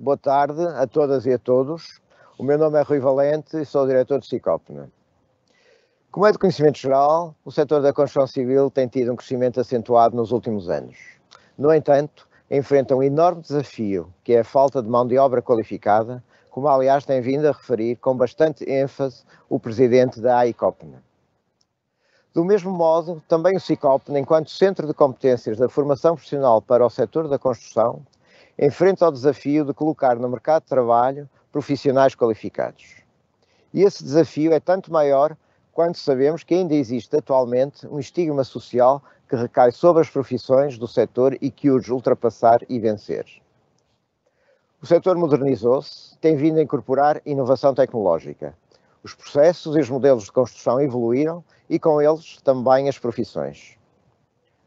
boa tarde a todas e a todos. O meu nome é Rui Valente e sou o diretor de Sicopna. Como é de conhecimento geral, o setor da construção civil tem tido um crescimento acentuado nos últimos anos. No entanto, enfrenta um enorme desafio, que é a falta de mão de obra qualificada, como aliás tem vindo a referir com bastante ênfase o presidente da AICOPNA. Do mesmo modo, também o Sicopna, enquanto Centro de Competências da Formação Profissional para o setor da construção, enfrenta o desafio de colocar no mercado de trabalho profissionais qualificados. E esse desafio é tanto maior quando sabemos que ainda existe atualmente um estigma social que recai sobre as profissões do setor e que urge ultrapassar e vencer. O setor modernizou-se, tem vindo a incorporar inovação tecnológica. Os processos e os modelos de construção evoluíram e com eles também as profissões.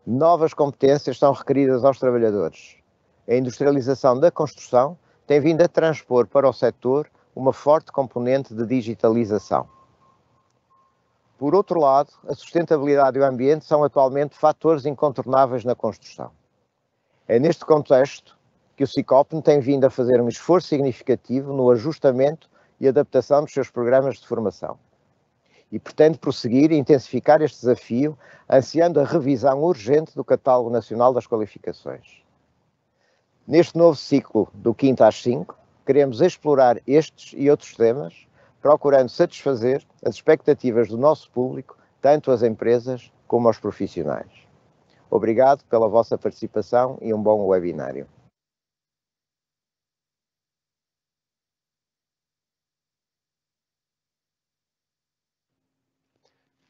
Novas competências são requeridas aos trabalhadores. A industrialização da construção tem vindo a transpor para o setor uma forte componente de digitalização. Por outro lado, a sustentabilidade e o ambiente são atualmente fatores incontornáveis na construção. É neste contexto que o Sicopna tem vindo a fazer um esforço significativo no ajustamento e adaptação dos seus programas de formação. E pretende prosseguir e intensificar este desafio, ansiando a revisão urgente do Catálogo Nacional das Qualificações. Neste novo ciclo do 5º às 5, queremos explorar estes e outros temas, procurando satisfazer as expectativas do nosso público, tanto as empresas como os profissionais. Obrigado pela vossa participação e um bom webinário.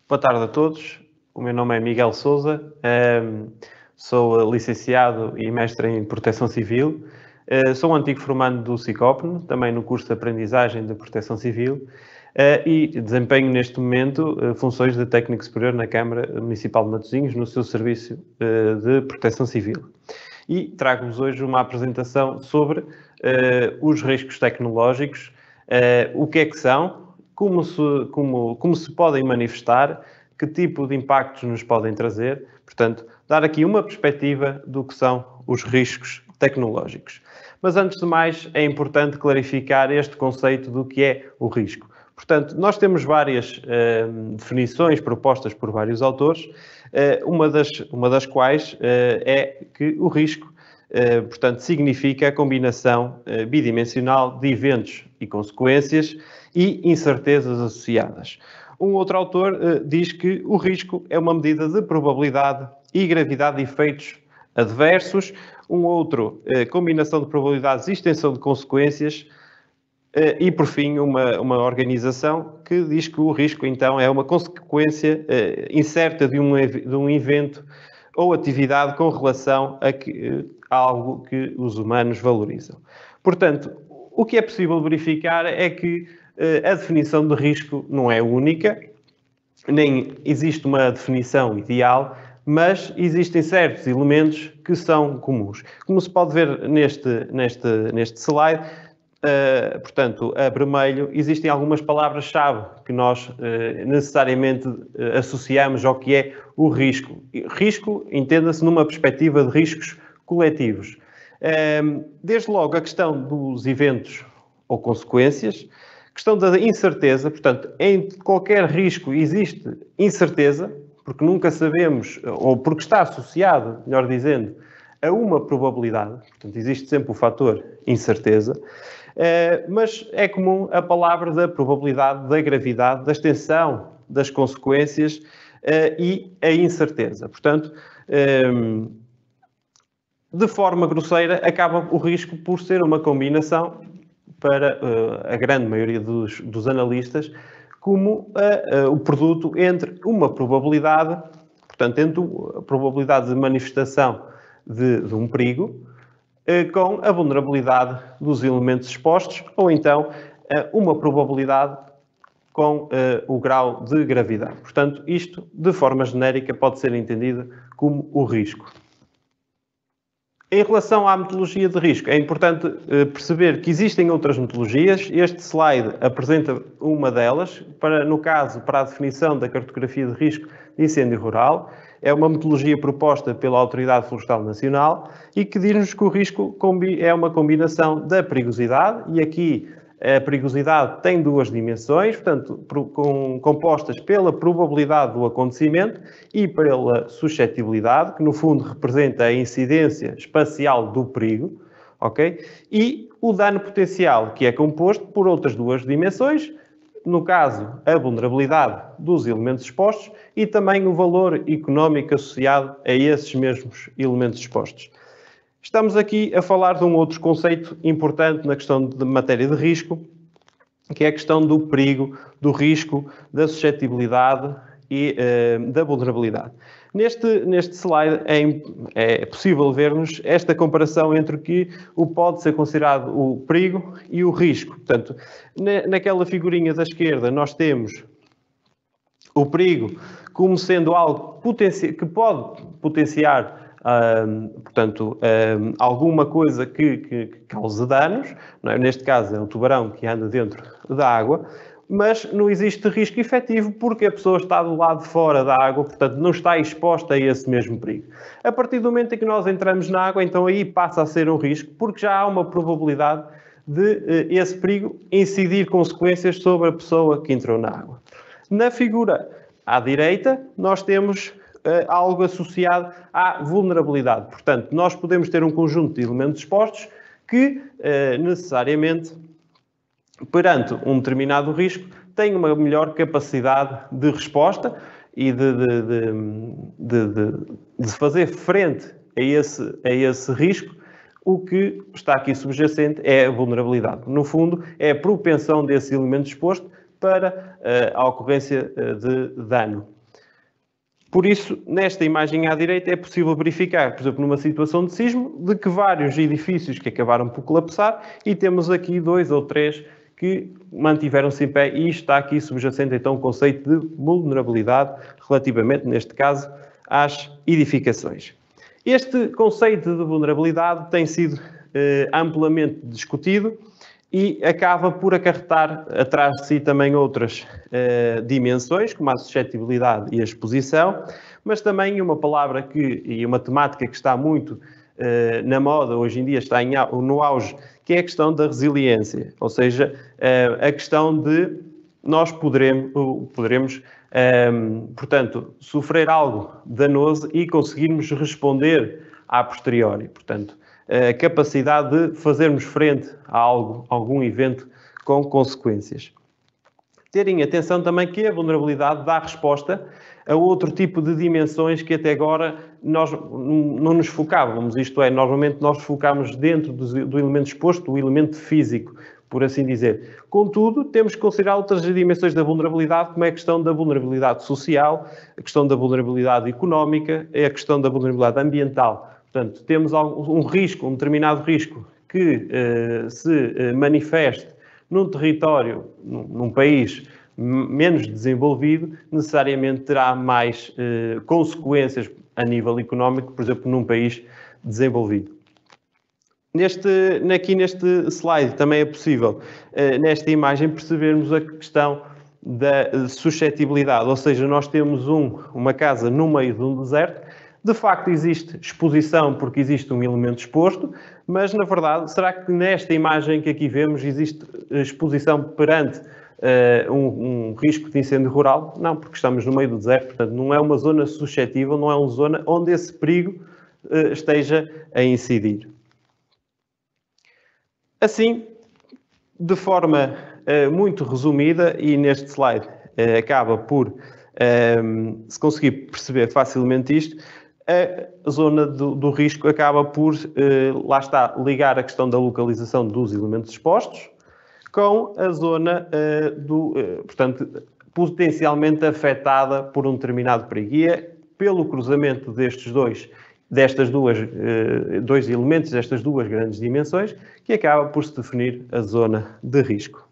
Boa tarde a todos, o meu nome é Miguel Sousa, sou licenciado e mestre em Proteção Civil, sou um antigo formando do Sicopna, também no curso de Aprendizagem de Proteção Civil, e desempenho neste momento funções de técnico superior na Câmara Municipal de Matosinhos, no seu serviço de Proteção Civil. E trago-vos hoje uma apresentação sobre os riscos tecnológicos, o que é que são, como se podem manifestar, que tipo de impactos nos podem trazer. Portanto, dar aqui uma perspectiva do que são os riscos tecnológicos. Mas, antes de mais, é importante clarificar este conceito do que é o risco. Portanto, nós temos várias definições propostas por vários autores, uma das quais é que o risco, portanto, significa a combinação bidimensional de eventos e consequências e incertezas associadas. Um outro autor diz que o risco é uma medida de probabilidade e gravidade de efeitos adversos. Um outro, combinação de probabilidades e extensão de consequências. E, por fim, uma organização que diz que o risco, então, é uma consequência incerta de um evento ou atividade com relação a algo que os humanos valorizam. Portanto, o que é possível verificar é que a definição de risco não é única, nem existe uma definição ideal, mas existem certos elementos que são comuns. Como se pode ver neste slide, portanto, a vermelho, existem algumas palavras-chave que nós necessariamente associamos ao que é o risco. Risco, entenda-se numa perspectiva de riscos coletivos. Desde logo a questão dos eventos ou consequências, questão da incerteza, portanto, em qualquer risco existe incerteza, porque nunca sabemos, ou porque está associado, melhor dizendo, a uma probabilidade, portanto, existe sempre o fator incerteza, mas é comum a palavra da probabilidade, da gravidade, da extensão das consequências e a incerteza. Portanto, de forma grosseira, acaba o risco por ser uma combinação, para a grande maioria dos analistas, como o produto entre uma probabilidade, portanto, entre a probabilidade de manifestação de um perigo, com a vulnerabilidade dos elementos expostos, ou então uma probabilidade com o grau de gravidade. Portanto, isto, de forma genérica, pode ser entendido como o risco. Em relação à metodologia de risco, é importante perceber que existem outras metodologias. Este slide apresenta uma delas, no caso, para a definição da cartografia de risco de incêndio rural. É uma metodologia proposta pela Autoridade Florestal Nacional e que diz-nos que o risco é uma combinação da perigosidade, e aqui a perigosidade tem duas dimensões, portanto, compostas pela probabilidade do acontecimento e pela suscetibilidade, que no fundo representa a incidência espacial do perigo, ok? E o dano potencial, que é composto por outras duas dimensões, no caso, a vulnerabilidade dos elementos expostos e também o valor económico associado a esses mesmos elementos expostos. Estamos aqui a falar de um outro conceito importante na questão de matéria de risco, que é a questão do perigo, do risco, da suscetibilidade e da vulnerabilidade. Neste slide é possível ver-nos esta comparação entre o que pode ser considerado o perigo e o risco. Portanto, naquela figurinha da esquerda nós temos o perigo como sendo algo que pode potenciar alguma coisa que cause danos, não é? Neste caso é um tubarão que anda dentro da água, mas não existe risco efetivo porque a pessoa está do lado de fora da água, portanto não está exposta a esse mesmo perigo. A partir do momento em que nós entramos na água, então aí passa a ser um risco, porque já há uma probabilidade de esse perigo incidir consequências sobre a pessoa que entrou na água. Na figura à direita, nós temos algo associado à vulnerabilidade. Portanto, nós podemos ter um conjunto de elementos expostos que, necessariamente, perante um determinado risco, têm uma melhor capacidade de resposta e de fazer frente a esse risco. O que está aqui subjacente é a vulnerabilidade. No fundo, é a propensão desse elemento exposto para a ocorrência de dano. Por isso, nesta imagem à direita, é possível verificar, por exemplo, numa situação de sismo, de que vários edifícios que acabaram por colapsar, e temos aqui 2 ou 3 que mantiveram-se em pé, e está aqui subjacente então o conceito de vulnerabilidade relativamente, neste caso, às edificações. Este conceito de vulnerabilidade tem sido amplamente discutido e acaba por acarretar atrás de si também outras dimensões, como a suscetibilidade e a exposição, mas também uma palavra e uma temática que está muito na moda, hoje em dia está no auge, que é a questão da resiliência, ou seja, a questão de nós poderemos, portanto, sofrer algo danoso e conseguirmos responder a posteriori, portanto, a capacidade de fazermos frente a algum evento com consequências. Terem atenção também que a vulnerabilidade dá resposta a outro tipo de dimensões que até agora nós não nos focávamos, isto é, normalmente nós focamos dentro do elemento exposto, o elemento físico, por assim dizer. Contudo, temos que considerar outras dimensões da vulnerabilidade, como é a questão da vulnerabilidade social, a questão da vulnerabilidade económica e a questão da vulnerabilidade ambiental. Portanto, temos um determinado risco que se manifeste num território, num país menos desenvolvido, necessariamente terá mais consequências a nível económico, por exemplo, num país desenvolvido. Aqui neste slide também é possível, nesta imagem, percebermos a questão da suscetibilidade, ou seja, nós temos uma casa no meio de um deserto. De facto, existe exposição porque existe um elemento exposto, mas, na verdade, será que nesta imagem que aqui vemos existe exposição perante um risco de incêndio rural? Não, porque estamos no meio do deserto, portanto, não é uma zona suscetível, não é uma zona onde esse perigo esteja a incidir. Assim, de forma muito resumida, e neste slide acaba por se conseguir perceber facilmente isto, a zona do risco acaba por, lá está, ligar a questão da localização dos elementos expostos com a zona, portanto, potencialmente afetada por um determinado perigo. E é pelo cruzamento destes dois elementos, destas duas grandes dimensões, que acaba por se definir a zona de risco.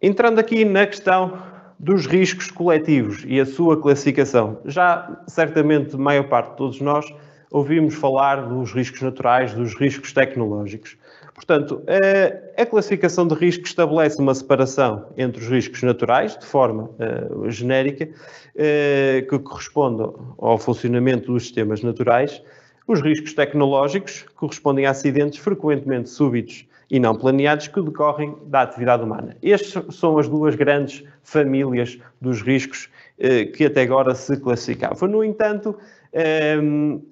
Entrando aqui na questão dos riscos coletivos e a sua classificação. Já, certamente, a maior parte de todos nós ouvimos falar dos riscos naturais, dos riscos tecnológicos. Portanto, a classificação de riscos estabelece uma separação entre os riscos naturais, de forma genérica, que correspondem ao funcionamento dos sistemas naturais. Os riscos tecnológicos correspondem a acidentes frequentemente súbitos e não planeados que decorrem da atividade humana. Estas são as duas grandes famílias dos riscos que até agora se classificavam. No entanto,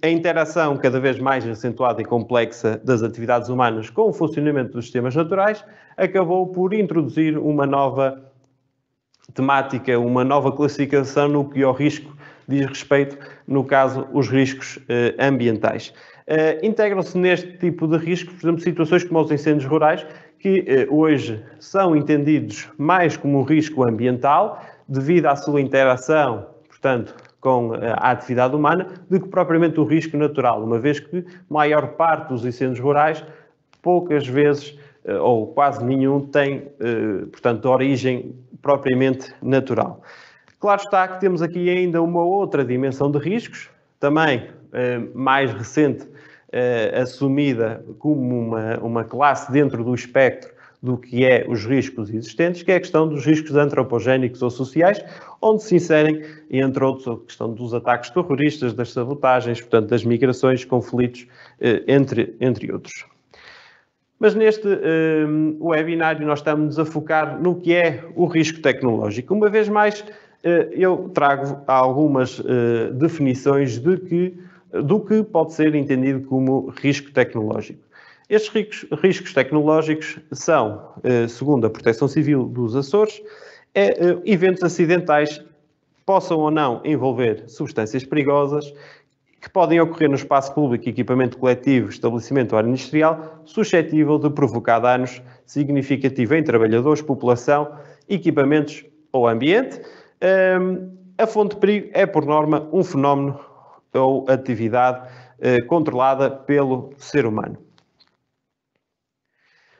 a interação cada vez mais acentuada e complexa das atividades humanas com o funcionamento dos sistemas naturais acabou por introduzir uma nova temática, uma nova classificação no que ao risco diz respeito, no caso, os riscos ambientais. Integram-se neste tipo de riscos, por exemplo, situações como os incêndios rurais, que hoje são entendidos mais como um risco ambiental, devido à sua interação, portanto, com a atividade humana, do que propriamente o risco natural, uma vez que a maior parte dos incêndios rurais, poucas vezes, ou quase nenhum, tem, portanto, origem propriamente natural. Claro está que temos aqui ainda uma outra dimensão de riscos, também mais recente, assumida como uma classe dentro do espectro do que é os riscos existentes, que é a questão dos riscos antropogénicos ou sociais, onde se inserem, entre outros, a questão dos ataques terroristas, das sabotagens, portanto, das migrações, conflitos, entre outros. Mas neste webinário nós estamos a focar no que é o risco tecnológico. Uma vez mais, eu trago algumas definições do que pode ser entendido como risco tecnológico. Estes riscos tecnológicos são, segundo a Proteção Civil dos Açores, eventos acidentais que possam ou não envolver substâncias perigosas, que podem ocorrer no espaço público, equipamento coletivo, estabelecimento ou área industrial, suscetível de provocar danos significativos em trabalhadores, população, equipamentos ou ambiente. A fonte de perigo é, por norma, um fenómeno ou atividade controlada pelo ser humano.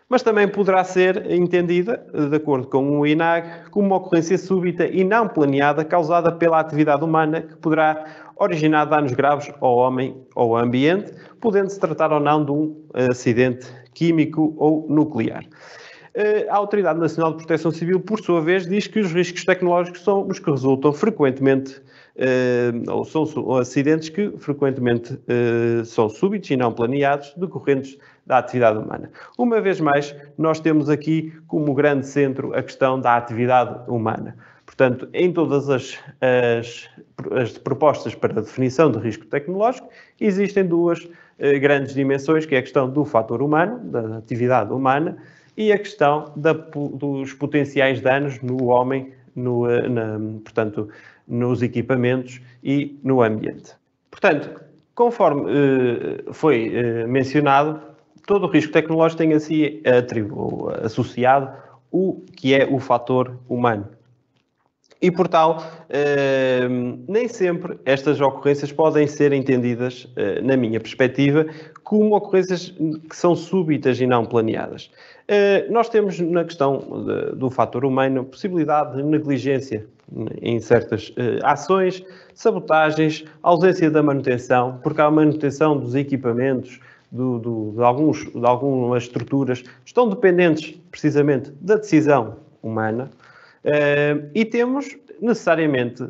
Mas também poderá ser entendida, de acordo com o INAG, como uma ocorrência súbita e não planeada causada pela atividade humana que poderá originar danos graves ao homem ou ao ambiente, podendo-se tratar ou não de um acidente químico ou nuclear. A Autoridade Nacional de Proteção Civil, por sua vez, diz que os riscos tecnológicos são os que resultam frequentemente, ou são acidentes que frequentemente são súbitos e não planeados, decorrentes da atividade humana. Uma vez mais, nós temos aqui como grande centro a questão da atividade humana. Portanto, em todas as propostas para a definição de risco tecnológico, existem duas grandes dimensões, que é a questão do fator humano, da atividade humana, e a questão dos potenciais danos no homem, portanto, nos equipamentos e no ambiente. Portanto, conforme foi mencionado, todo o risco tecnológico tem assim associado o que é o fator humano. E, por tal, nem sempre estas ocorrências podem ser entendidas, na minha perspectiva, como ocorrências que são súbitas e não planeadas. Nós temos, na questão do fator humano, possibilidade de negligência em certas ações, sabotagens, ausência da manutenção, porque a manutenção dos equipamentos, de algumas estruturas, estão dependentes, precisamente, da decisão humana. E temos necessariamente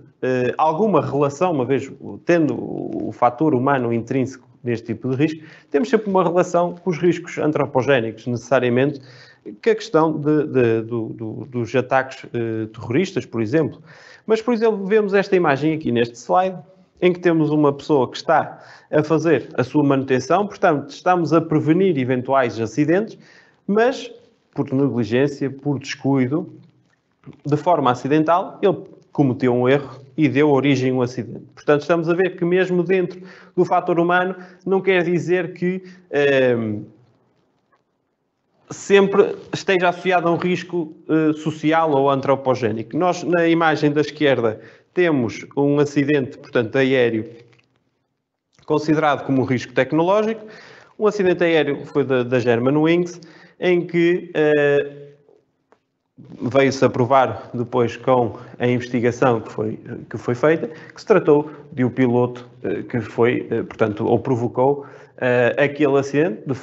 alguma relação, uma vez tendo o fator humano intrínseco neste tipo de risco, temos sempre uma relação com os riscos antropogénicos, necessariamente, que a questão dos ataques terroristas, por exemplo. Mas, por exemplo, vemos esta imagem aqui neste slide, em que temos uma pessoa que está a fazer a sua manutenção, portanto, estamos a prevenir eventuais acidentes, mas, por negligência, por descuido, de forma acidental, ele cometeu um erro e deu origem a um acidente. Portanto, estamos a ver que mesmo dentro do fator humano, não quer dizer que sempre esteja associado a um risco social ou antropogénico. Nós, na imagem da esquerda, temos um acidente, portanto, aéreo, considerado como um risco tecnológico. Um acidente aéreo foi da Germanwings, em que veio-se a provar depois com a investigação que foi feita, que se tratou de um piloto que foi, portanto, ou provocou aquele acidente de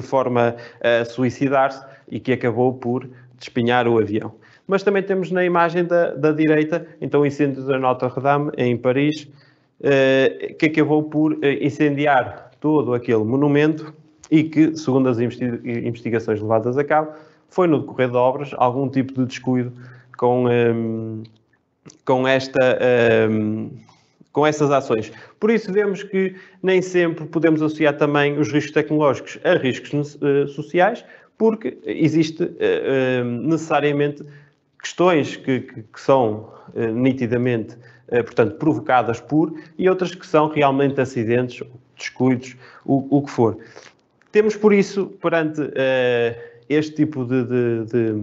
forma a suicidar-se e que acabou por despenhar o avião. Mas também temos na imagem da direita, então, o incêndio da Notre-Dame, em Paris, que acabou por incendiar todo aquele monumento e que, segundo as investigações levadas a cabo, foi no decorrer de obras algum tipo de descuido com essas ações. Por isso, vemos que nem sempre podemos associar também os riscos tecnológicos a riscos sociais, porque existe necessariamente questões que são nitidamente, portanto, provocadas por, e outras que são realmente acidentes, descuidos, o que for. Temos, por isso, perante este tipo de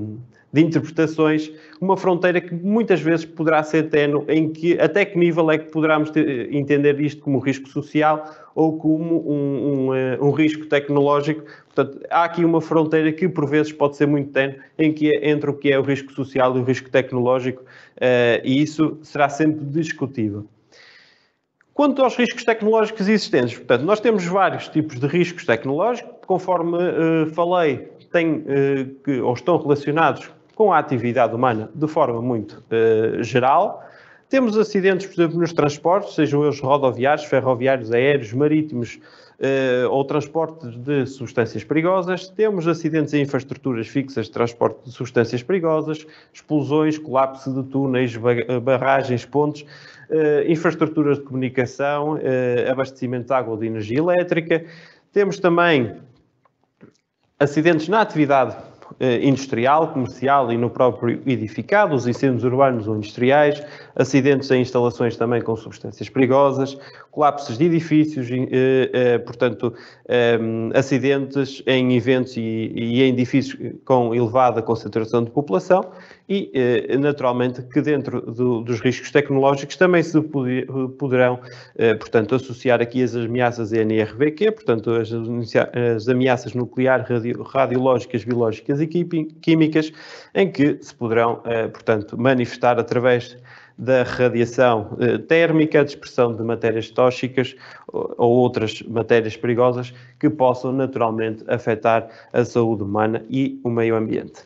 interpretações, uma fronteira que muitas vezes poderá ser ténue, em que até que nível é que poderemos entender isto como um risco social ou como um risco tecnológico. Portanto, há aqui uma fronteira que por vezes pode ser muito ténue entre o que é o risco social e o risco tecnológico, e isso será sempre discutível. Quanto aos riscos tecnológicos existentes, portanto, nós temos vários tipos de riscos tecnológicos, conforme falei, ou estão relacionados com a atividade humana de forma muito geral. Temos acidentes, por exemplo, nos transportes, sejam eles rodoviários, ferroviários, aéreos, marítimos ou transportes de substâncias perigosas. Temos acidentes em infraestruturas fixas de transporte de substâncias perigosas, explosões, colapso de túneis, barragens, pontes, infraestruturas de comunicação, abastecimento de água ou de energia elétrica. Temos também acidentes na atividade industrial, comercial e no próprio edificado, os incêndios urbanos ou industriais, acidentes em instalações também com substâncias perigosas, colapsos de edifícios, portanto, acidentes em eventos e em edifícios com elevada concentração de população e, naturalmente, que dentro dos riscos tecnológicos também se poderão, portanto, associar aqui as ameaças NRBQ, portanto, as ameaças nuclear, radiológicas, biológicas e químicas, em que se poderão, portanto, manifestar através da radiação térmica, a dispersão de matérias tóxicas ou outras matérias perigosas que possam naturalmente afetar a saúde humana e o meio ambiente.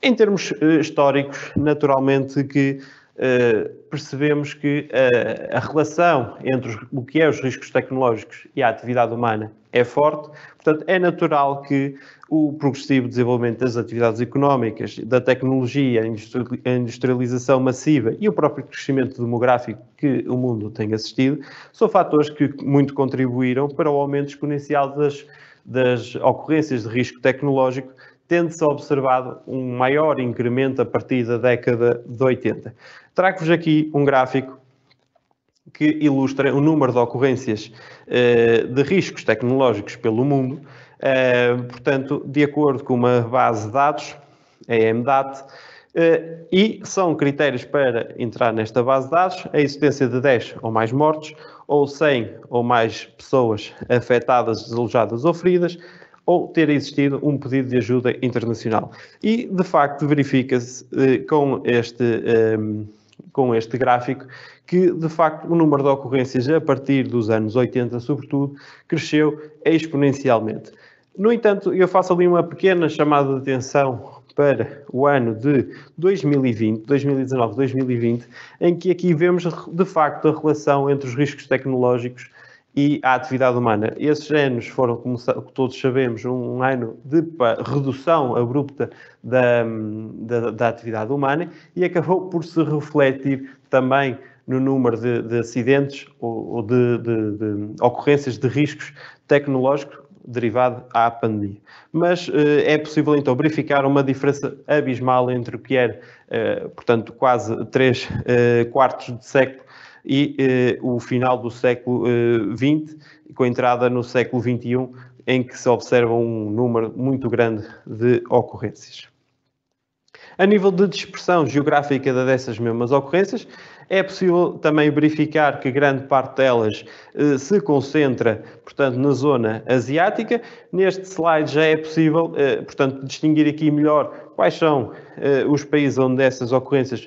Em termos históricos, naturalmente que percebemos que a relação entre o que é os riscos tecnológicos e a atividade humana é forte, portanto é natural que o progressivo desenvolvimento das atividades económicas, da tecnologia, a industrialização massiva e o próprio crescimento demográfico que o mundo tem assistido, são fatores que muito contribuíram para o aumento exponencial das ocorrências de risco tecnológico, tendo-se observado um maior incremento a partir da década de 80. Trago-vos aqui um gráfico que ilustra o número de ocorrências de riscos tecnológicos pelo mundo, portanto, de acordo com uma base de dados, a EMDAT, e são critérios para entrar nesta base de dados a existência de 10 ou mais mortos, ou 100 ou mais pessoas afetadas, desalojadas ou feridas, ou ter existido um pedido de ajuda internacional. E, de facto, verifica-se com este gráfico que, de facto, o número de ocorrências a partir dos anos 80, sobretudo, cresceu exponencialmente. No entanto, eu faço ali uma pequena chamada de atenção para o ano de 2020, 2019, 2020, em que aqui vemos, de facto, a relação entre os riscos tecnológicos e a atividade humana. Esses anos foram, como todos sabemos, um ano de redução abrupta da atividade humana e acabou por se refletir também no número de acidentes ou de ocorrências de riscos tecnológicos derivado à pandemia. Mas é possível então verificar uma diferença abismal entre o que era, portanto, quase 3 quartos de século e o final do século XX, com a entrada no século XXI, em que se observa um número muito grande de ocorrências. A nível de dispersão geográfica dessas mesmas ocorrências, É possível também verificar que grande parte delas se concentra, portanto, na zona asiática. Neste slide já é possível, portanto, distinguir aqui melhor quais são os países onde essas ocorrências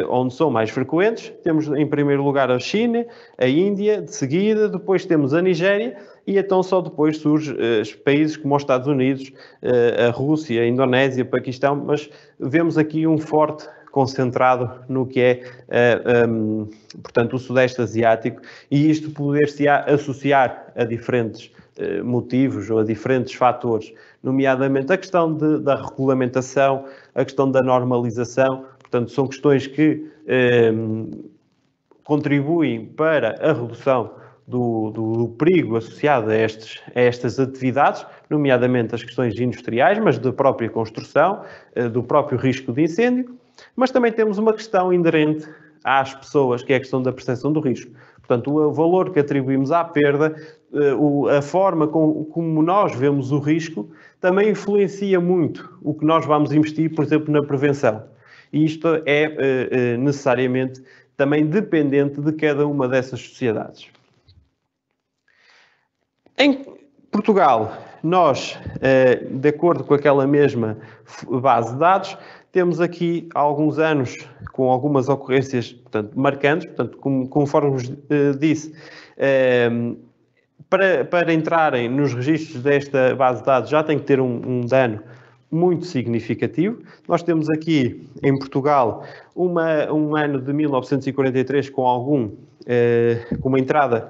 onde são mais frequentes. Temos em primeiro lugar a China, a Índia, de seguida, depois temos a Nigéria e então só depois surgem países como os Estados Unidos, a Rússia, a Indonésia, Paquistão, mas vemos aqui um forte concentrado no que é, portanto, o Sudeste Asiático, e isto poder-se associar a diferentes motivos ou a diferentes fatores, nomeadamente a questão da regulamentação, a questão da normalização. Portanto, são questões que contribuem para a redução do perigo associado a estas atividades, nomeadamente as questões industriais, mas da própria construção, do próprio risco de incêndio. Mas também temos uma questão inerente às pessoas, que é a questão da percepção do risco. Portanto, o valor que atribuímos à perda, a forma como nós vemos o risco, também influencia muito o que nós vamos investir, por exemplo, na prevenção. E isto é necessariamente também dependente de cada uma dessas sociedades. Em Portugal, nós, de acordo com aquela mesma base de dados, temos aqui há alguns anos com algumas ocorrências, portanto, marcantes. Portanto, conforme vos disse, para entrarem nos registros desta base de dados já tem que ter um dano muito significativo. Nós temos aqui em Portugal um ano de 1943 com uma entrada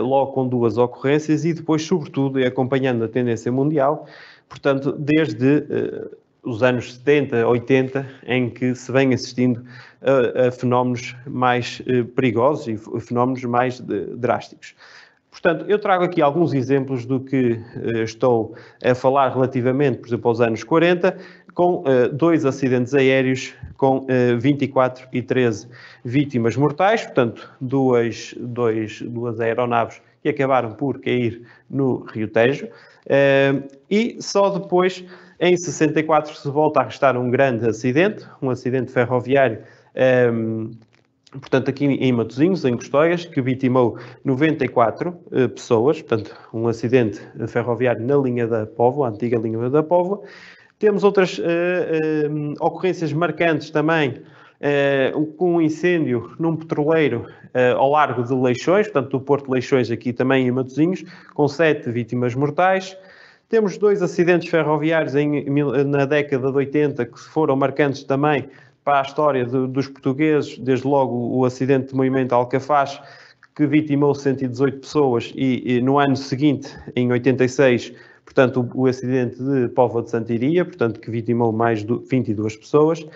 logo com 2 ocorrências e depois, sobretudo, acompanhando a tendência mundial, portanto, desde os anos 70, 80, em que se vem assistindo a fenómenos mais perigosos e fenómenos mais drásticos. Portanto, eu trago aqui alguns exemplos do que estou a falar relativamente, por exemplo, aos anos 40, com 2 acidentes aéreos com 24 e 13 vítimas mortais, portanto, duas aeronaves que acabaram por cair no Rio Tejo, e só depois, em 64, se volta a registrar um grande acidente, um acidente ferroviário, portanto, aqui em Matosinhos, em Custóias, que vitimou 94 pessoas, portanto, um acidente ferroviário na linha da Póvoa, a antiga linha da Póvoa. Temos outras ocorrências marcantes também, com um incêndio num petroleiro ao largo de Leixões, portanto, do Porto de Leixões, aqui também em Matosinhos, com 7 vítimas mortais. Temos 2 acidentes ferroviários na década de 80 que foram marcantes também para a história dos portugueses, desde logo o acidente de Moimenta Alcafaz, que vitimou 118 pessoas, e no ano seguinte, em 86, portanto, o acidente de Póvoa de Santiria, portanto, que vitimou mais de 22 pessoas.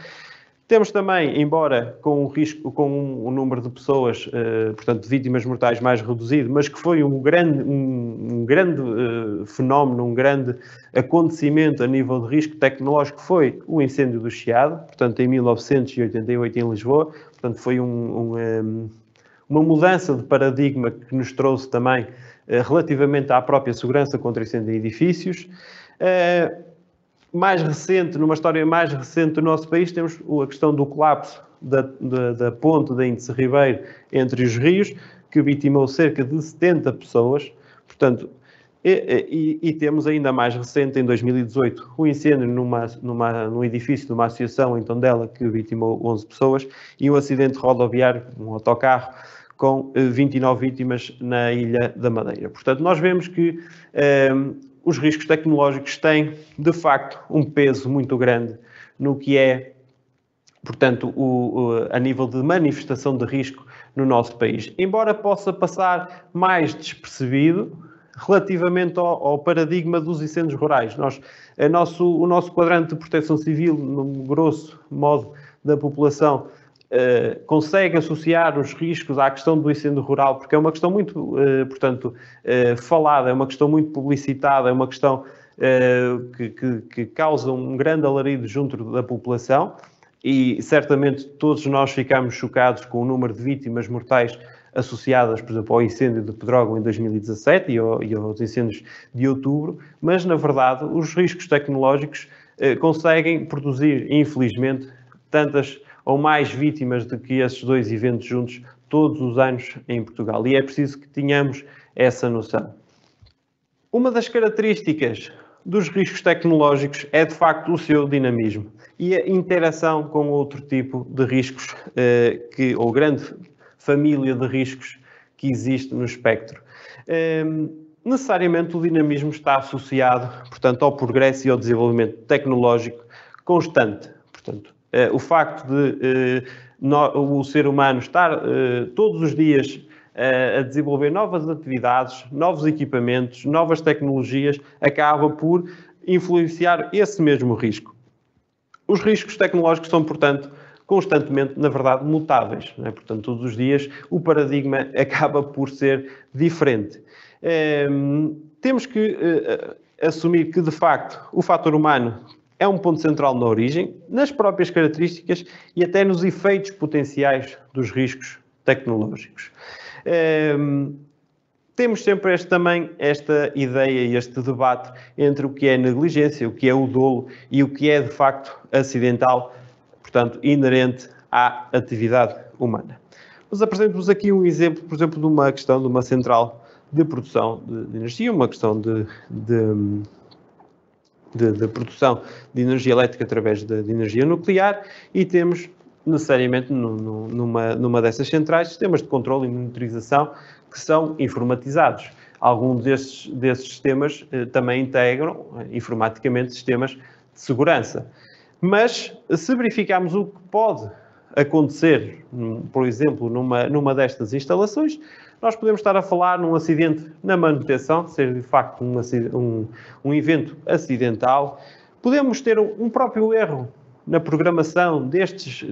Temos também, embora com um número de pessoas, portanto, de vítimas mortais mais reduzido, mas que foi um grande fenómeno, um grande acontecimento a nível de risco tecnológico, foi o incêndio do Chiado, portanto, em 1988 em Lisboa. Portanto, foi uma mudança de paradigma que nos trouxe também relativamente à própria segurança contra incêndio em edifícios. Mais recente, numa história mais recente do nosso país, temos a questão do colapso da ponte da Índice Ribeiro entre os rios, que vitimou cerca de 70 pessoas. Portanto, e temos ainda mais recente, em 2018, o incêndio num edifício de uma associação em Tondela, que vitimou 11 pessoas, e um acidente rodoviário, um autocarro, com 29 vítimas na Ilha da Madeira. Portanto, nós vemos que os riscos tecnológicos têm, de facto, um peso muito grande no que é, portanto, a nível de manifestação de risco no nosso país. Embora possa passar mais despercebido relativamente ao paradigma dos incêndios rurais. O nosso quadrante de proteção civil, no grosso modo da população, consegue associar os riscos à questão do incêndio rural, porque é uma questão muito, portanto, falada, é uma questão muito publicitada, é uma questão que causa um grande alarido junto da população, e certamente todos nós ficamos chocados com o número de vítimas mortais associadas, por exemplo, ao incêndio de Pedrógão em 2017 e aos incêndios de outubro, mas, na verdade, os riscos tecnológicos conseguem produzir, infelizmente, tantas ou mais vítimas do que esses dois eventos juntos todos os anos em Portugal. E é preciso que tenhamos essa noção. Uma das características dos riscos tecnológicos é, de facto, o seu dinamismo e a interação com outro tipo de riscos, ou grande família de riscos que existe no espectro. Necessariamente o dinamismo está associado, portanto, ao progresso e ao desenvolvimento tecnológico constante. Portanto, o facto de o ser humano estar todos os dias a desenvolver novas atividades, novos equipamentos, novas tecnologias, acaba por influenciar esse mesmo risco. Os riscos tecnológicos são, portanto, constantemente, na verdade, mutáveis, não é? Portanto, todos os dias o paradigma acaba por ser diferente. Temos que assumir que, de facto, o fator humano é um ponto central na origem, nas próprias características e até nos efeitos potenciais dos riscos tecnológicos. Temos sempre também esta ideia e este debate entre o que é negligência, o que é o dolo e o que é, de facto, acidental, portanto, inerente à atividade humana. Mas apresento-vos aqui um exemplo, por exemplo, de uma questão de uma central de produção de energia, uma questão de produção de energia elétrica através de energia nuclear, e temos necessariamente numa dessas centrais sistemas de controle e monitorização que são informatizados. Alguns desses sistemas também integram informaticamente sistemas de segurança. Mas se verificarmos o que pode acontecer, por exemplo, numa destas instalações, nós podemos estar a falar num acidente na manutenção, ser de facto um evento acidental. Podemos ter um próprio erro na programação destes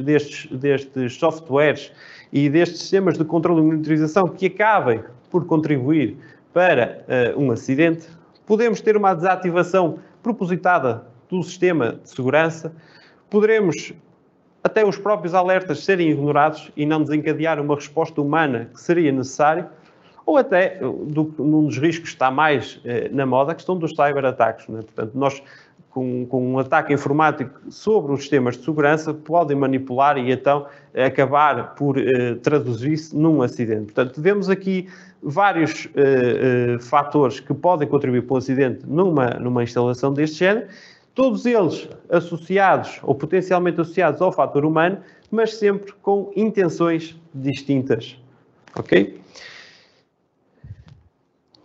softwares e destes sistemas de controle e monitorização que acabem por contribuir para um acidente. Podemos ter uma desativação propositada do sistema de segurança. Poderemos até os próprios alertas serem ignorados e não desencadear uma resposta humana que seria necessário, ou até, num dos riscos que está mais na moda, a questão dos cyberataques, não é? Portanto, nós, com um ataque informático sobre os sistemas de segurança, podem manipular e então acabar por traduzir-se num acidente. Portanto, vemos aqui vários fatores que podem contribuir para um acidente numa instalação deste género, todos eles associados ou potencialmente associados ao fator humano, mas sempre com intenções distintas. Ok?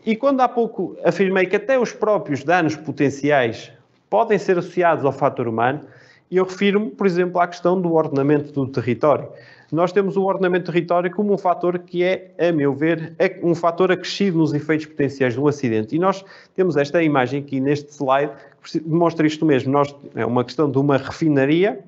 E quando há pouco afirmei que até os próprios danos potenciais podem ser associados ao fator humano, eu refiro-me, por exemplo, à questão do ordenamento do território. Nós temos o ordenamento do território como um fator que é, a meu ver, um fator acrescido nos efeitos potenciais de um acidente. E nós temos esta imagem aqui neste slide que demonstra isto mesmo. É uma questão de uma refinaria,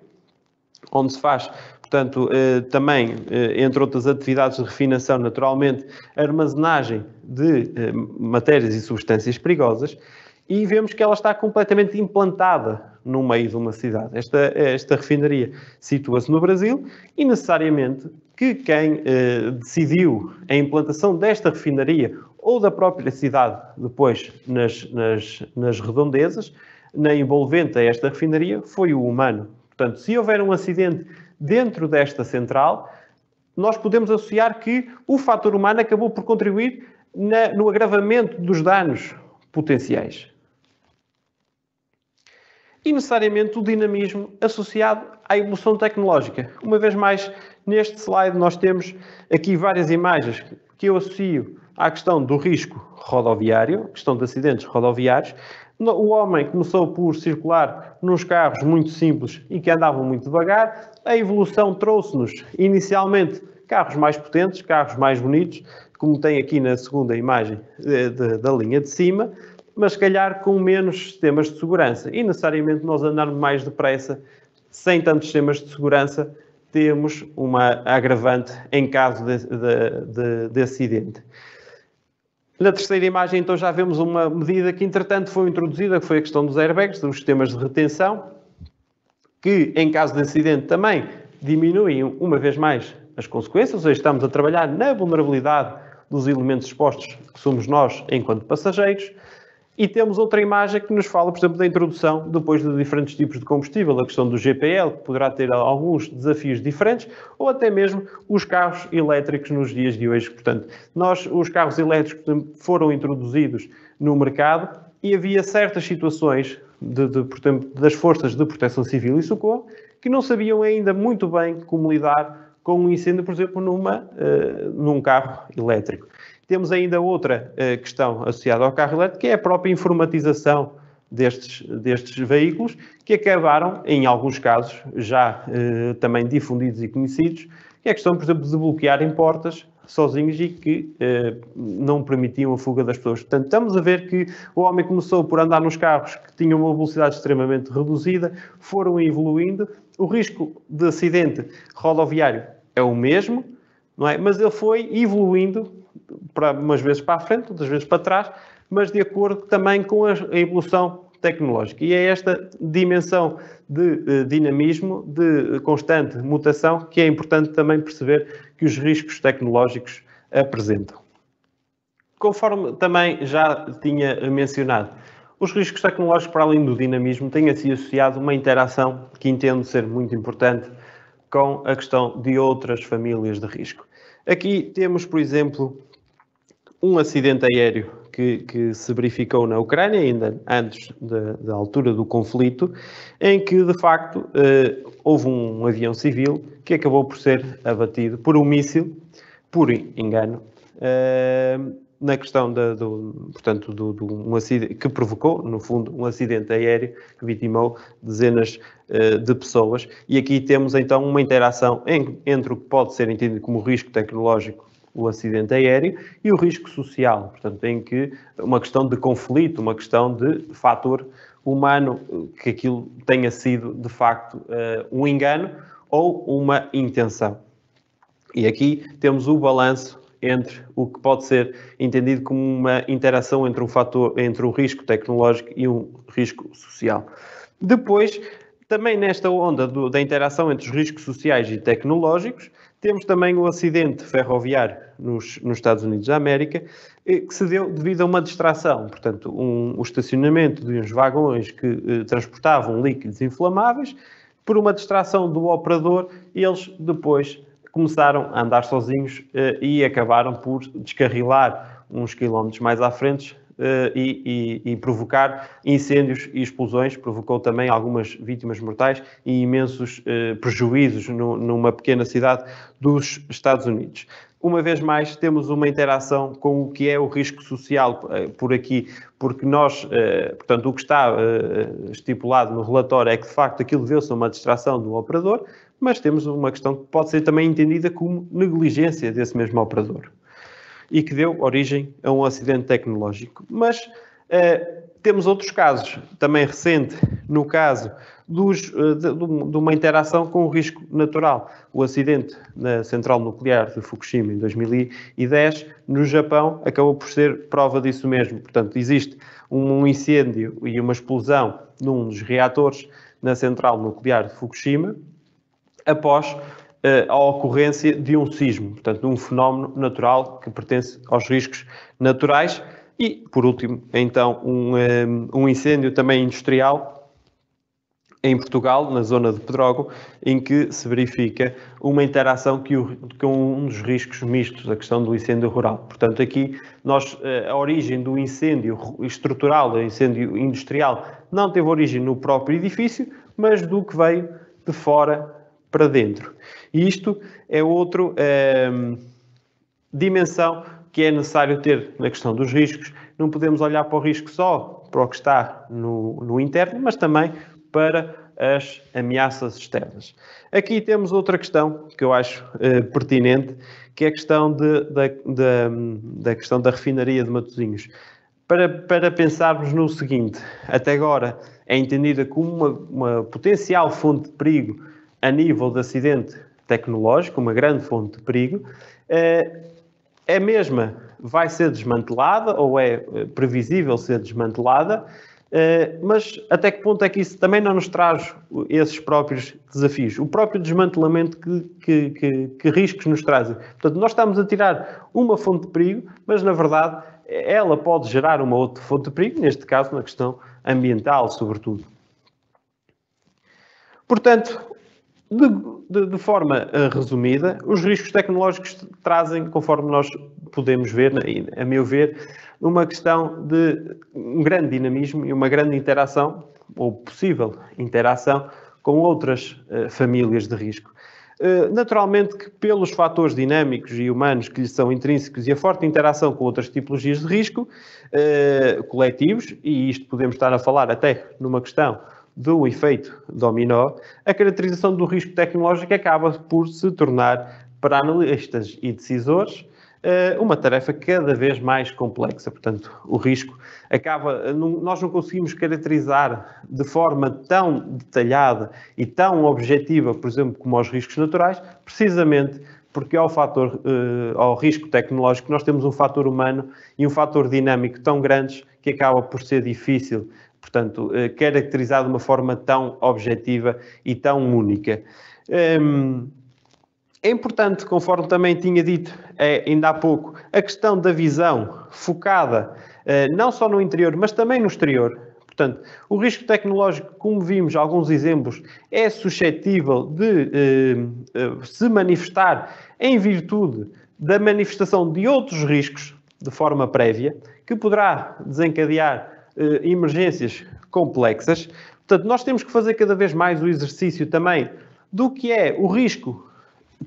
onde se faz, portanto, também, entre outras atividades de refinação, naturalmente, armazenagem de matérias e substâncias perigosas, e vemos que ela está completamente implantada no meio de uma cidade. Esta refinaria situa-se no Brasil e, necessariamente, que quem decidiu a implantação desta refinaria ou da própria cidade depois nas redondezas, na envolvente a esta refinaria, foi o humano. Portanto, se houver um acidente dentro desta central, nós podemos associar que o fator humano acabou por contribuir no agravamento dos danos potenciais. E, necessariamente, o dinamismo associado à evolução tecnológica. Uma vez mais, neste slide nós temos aqui várias imagens que eu associo à questão do risco rodoviário, a questão de acidentes rodoviários. O homem começou por circular nos carros muito simples e que andavam muito devagar. A evolução trouxe-nos, inicialmente, carros mais potentes, carros mais bonitos, como tem aqui na segunda imagem da linha de cima, mas se calhar com menos sistemas de segurança. E necessariamente nós andarmos mais depressa, sem tantos sistemas de segurança, temos uma agravante em caso de acidente. Na terceira imagem, então, já vemos uma medida que, entretanto, foi introduzida, que foi a questão dos airbags, dos sistemas de retenção, que, em caso de acidente, também diminuem, uma vez mais, as consequências, ou seja, estamos a trabalhar na vulnerabilidade dos elementos expostos, que somos nós, enquanto passageiros. E temos outra imagem que nos fala, por exemplo, da introdução depois de diferentes tipos de combustível, a questão do GPL, que poderá ter alguns desafios diferentes, ou até mesmo os carros elétricos nos dias de hoje. Portanto, os carros elétricos foram introduzidos no mercado e havia certas situações portanto, das forças de proteção civil e socorro que não sabiam ainda muito bem como lidar com um incêndio, por exemplo, num carro elétrico. Temos ainda outra questão associada ao carro elétrico, que é a própria informatização destes veículos, que acabaram, em alguns casos, já também difundidos e conhecidos, que é a questão, por exemplo, de bloquearem portas sozinhos e que não permitiam a fuga das pessoas. Portanto, estamos a ver que o homem começou por andar nos carros que tinham uma velocidade extremamente reduzida, foram evoluindo, o risco de acidente rodoviário é o mesmo, não é? Mas ele foi evoluindo, umas vezes para a frente, outras vezes para trás, mas de acordo também com a evolução tecnológica. E é esta dimensão de dinamismo, de constante mutação, que é importante também perceber que os riscos tecnológicos apresentam. Conforme também já tinha mencionado, os riscos tecnológicos, para além do dinamismo, têm assim associado uma interação que entendo ser muito importante com a questão de outras famílias de risco. Aqui temos, por exemplo, um acidente aéreo que se verificou na Ucrânia, ainda antes da altura do conflito, em que, de facto, houve um avião civil que acabou por ser abatido por um míssil, por engano, na questão portanto, um acidente que provocou, no fundo, um acidente aéreo que vitimou dezenas de pessoas. E aqui temos, então, uma interação entre o que pode ser entendido como risco tecnológico, o acidente aéreo, e o risco social, portanto, em que uma questão de conflito, uma questão de fator humano, que aquilo tenha sido, de facto, um engano ou uma intenção. E aqui temos o balanço entre o que pode ser entendido como uma interação entre o risco tecnológico e um risco social. Depois, também nesta onda da interação entre os riscos sociais e tecnológicos, temos também o acidente ferroviário nos Estados Unidos da América, que se deu devido a uma distração. Portanto, o estacionamento de uns vagões que transportavam líquidos inflamáveis, por uma distração do operador, eles depois começaram a andar sozinhos e acabaram por descarrilar uns quilómetros mais à frente e provocar incêndios e explosões. Provocou também algumas vítimas mortais e imensos prejuízos numa pequena cidade dos Estados Unidos. Uma vez mais, temos uma interação com o que é o risco social por aqui, porque portanto, o que está estipulado no relatório é que, de facto, aquilo deu-se a uma distração do operador, mas temos uma questão que pode ser também entendida como negligência desse mesmo operador e que deu origem a um acidente tecnológico. Mas temos outros casos, também recente, no caso de uma interação com o risco natural. O acidente na central nuclear de Fukushima em 2010, no Japão, acabou por ser prova disso mesmo. Portanto, existe um incêndio e uma explosão num dos reatores na central nuclear de Fukushima, após a ocorrência de um sismo, portanto, de um fenómeno natural que pertence aos riscos naturais. E, por último, então, um incêndio também industrial em Portugal, na zona de Pedrógão, em que se verifica uma interação com um dos riscos mistos, a questão do incêndio rural. Portanto, aqui, a origem do incêndio estrutural, do incêndio industrial, não teve origem no próprio edifício, mas do que veio de fora para dentro. E isto é outra dimensão que é necessário ter na questão dos riscos. Não podemos olhar para o risco só para o que está no interno, mas também para as ameaças externas. Aqui temos outra questão que eu acho pertinente, que é a questão da questão da refinaria de Matosinhos. Para pensarmos no seguinte, até agora é entendida como uma potencial fonte de perigo a nível de acidente tecnológico, uma grande fonte de perigo. A mesma vai ser desmantelada, ou é previsível ser desmantelada, Mas até que ponto é que isso também não nos traz esses próprios desafios? O próprio desmantelamento que riscos nos trazem. Portanto, nós estamos a tirar uma fonte de perigo, mas na verdade ela pode gerar uma outra fonte de perigo, neste caso na questão ambiental, sobretudo. Portanto, de forma resumida, os riscos tecnológicos trazem, conforme nós podemos ver, a meu ver, uma questão de um grande dinamismo e uma grande interação, ou possível interação, com outras famílias de risco. Naturalmente que pelos fatores dinâmicos e humanos que lhes são intrínsecos e a forte interação com outras tipologias de risco coletivos, e isto podemos estar a falar até numa questão do efeito dominó, a caracterização do risco tecnológico acaba por se tornar, para analistas e decisores, uma tarefa cada vez mais complexa. Portanto, o risco acaba... Nós não conseguimos caracterizar de forma tão detalhada e tão objetiva, por exemplo, como aos riscos naturais, precisamente porque ao risco tecnológico nós temos um fator humano e um fator dinâmico tão grandes que acaba por ser difícil, portanto, caracterizar de uma forma tão objetiva e tão única. É importante, conforme também tinha dito ainda há pouco, a questão da visão focada não só no interior, mas também no exterior. Portanto, o risco tecnológico, como vimos alguns exemplos, é suscetível de se manifestar em virtude da manifestação de outros riscos de forma prévia, que poderá desencadear emergências complexas. Portanto, nós temos que fazer cada vez mais o exercício também do que é o risco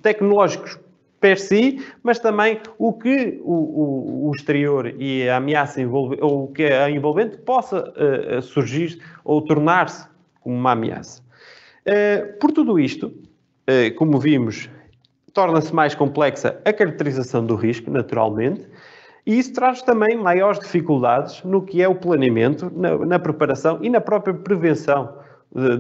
tecnológico per si, mas também o que o exterior e a ameaça ou o que é envolvente possa surgir ou tornar-se como uma ameaça. Por tudo isto, como vimos, torna-se mais complexa a caracterização do risco, naturalmente, e isso traz também maiores dificuldades no que é o planeamento, na preparação e na própria prevenção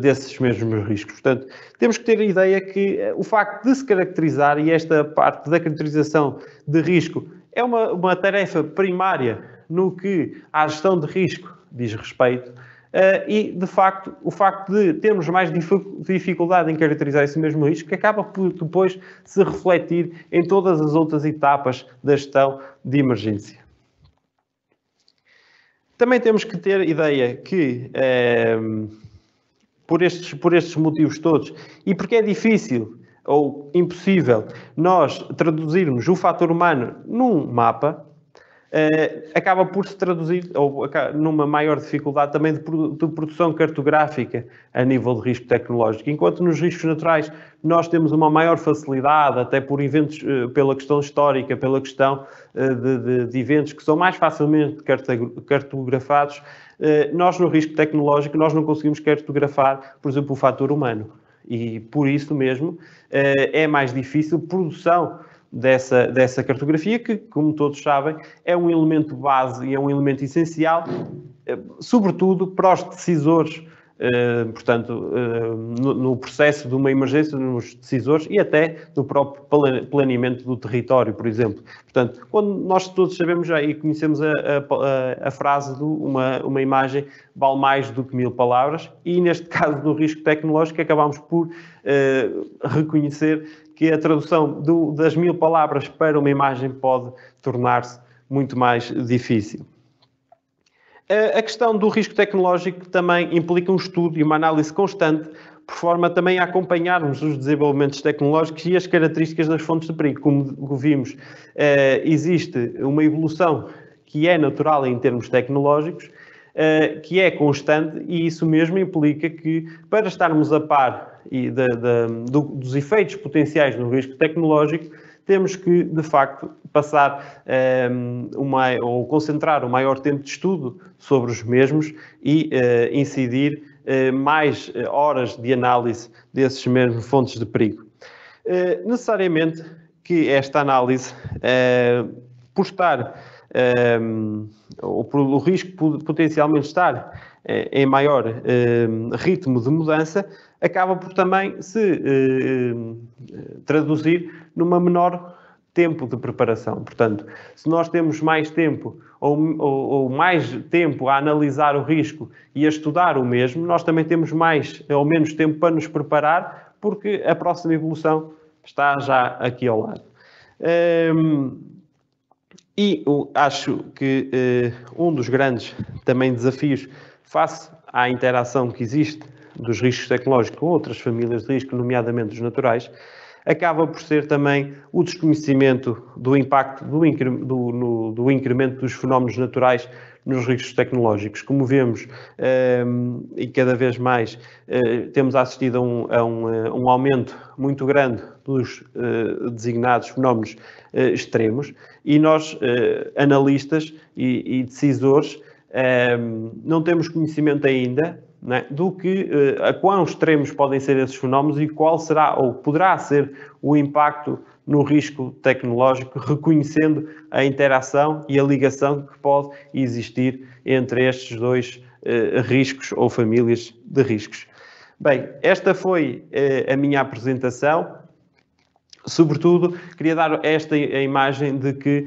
desses mesmos riscos. Portanto, temos que ter a ideia que o facto de se caracterizar, e esta parte da caracterização de risco, é uma tarefa primária no que à gestão de risco diz respeito, e, de facto, o facto de termos mais dificuldade em caracterizar esse mesmo risco, que acaba por depois se refletir em todas as outras etapas da gestão de emergência. Também temos que ter ideia que, por estes motivos todos, e porque é difícil ou impossível nós traduzirmos o fator humano num mapa, acaba por se traduzir ou numa maior dificuldade também de produção cartográfica a nível de risco tecnológico. Enquanto nos riscos naturais nós temos uma maior facilidade, até por eventos, pela questão histórica, pela questão de eventos que são mais facilmente cartografados, nós no risco tecnológico nós não conseguimos cartografar, por exemplo, o fator humano. E por isso mesmo é mais difícil a produção dessa cartografia, que, como todos sabem, é um elemento base e é um elemento essencial, sobretudo para os decisores, portanto, no processo de uma emergência, nos decisores e até no próprio planeamento do território, por exemplo. Portanto, quando nós todos sabemos já e conhecemos a frase de uma imagem vale mais do que 1000 palavras, e neste caso do risco tecnológico acabamos por reconhecer que a tradução das 1000 palavras para uma imagem pode tornar-se muito mais difícil. A questão do risco tecnológico também implica um estudo e uma análise constante, por forma também a acompanharmos os desenvolvimentos tecnológicos e as características das fontes de perigo. Como vimos, existe uma evolução que é natural em termos tecnológicos, que é constante, e isso mesmo implica que, para estarmos a par dos efeitos potenciais no risco tecnológico, temos que, de facto, passar ou concentrar o maior tempo de estudo sobre os mesmos e incidir mais horas de análise desses mesmos fontes de perigo. Necessariamente que esta análise, por estar, ou por o risco potencialmente estar em maior ritmo de mudança, acaba por também se traduzir numa menor tempo de preparação. Portanto, se nós temos mais tempo ou mais tempo a analisar o risco e a estudar o mesmo, nós também temos mais ou menos tempo para nos preparar, porque a próxima evolução está já aqui ao lado. E acho que um dos grandes também desafios face à interação que existe dos riscos tecnológicos com outras famílias de risco, nomeadamente os naturais, acaba por ser também o desconhecimento do impacto do incremento dos fenómenos naturais nos riscos tecnológicos. Como vemos, e cada vez mais temos assistido a um aumento muito grande dos designados fenómenos extremos, e nós, analistas e decisores, não temos conhecimento ainda, não é, do que, a quão extremos podem ser esses fenómenos e qual será ou poderá ser o impacto no risco tecnológico, reconhecendo a interação e a ligação que pode existir entre estes dois riscos ou famílias de riscos. Bem, esta foi a minha apresentação. Sobretudo, queria dar esta imagem de que,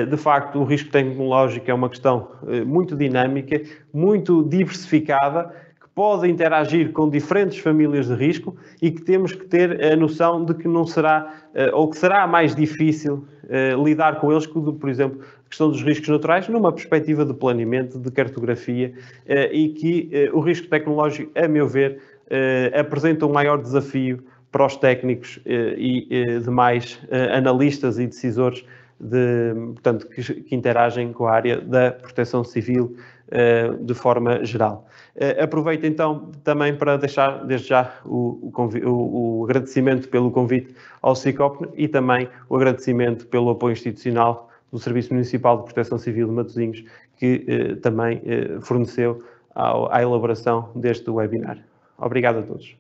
de facto, o risco tecnológico é uma questão muito dinâmica, muito diversificada, que pode interagir com diferentes famílias de risco e que temos que ter a noção de que não será, ou que será mais difícil lidar com eles que, por exemplo, a questão dos riscos naturais, numa perspectiva de planeamento, de cartografia, e que o risco tecnológico, a meu ver, apresenta um maior desafio para os técnicos e demais analistas e decisores portanto, que interagem com a área da proteção civil de forma geral. Aproveito então também para deixar desde já o agradecimento pelo convite ao CICOPN e também o agradecimento pelo apoio institucional do Serviço Municipal de Proteção Civil de Matosinhos, que também forneceu à elaboração deste webinar. Obrigado a todos.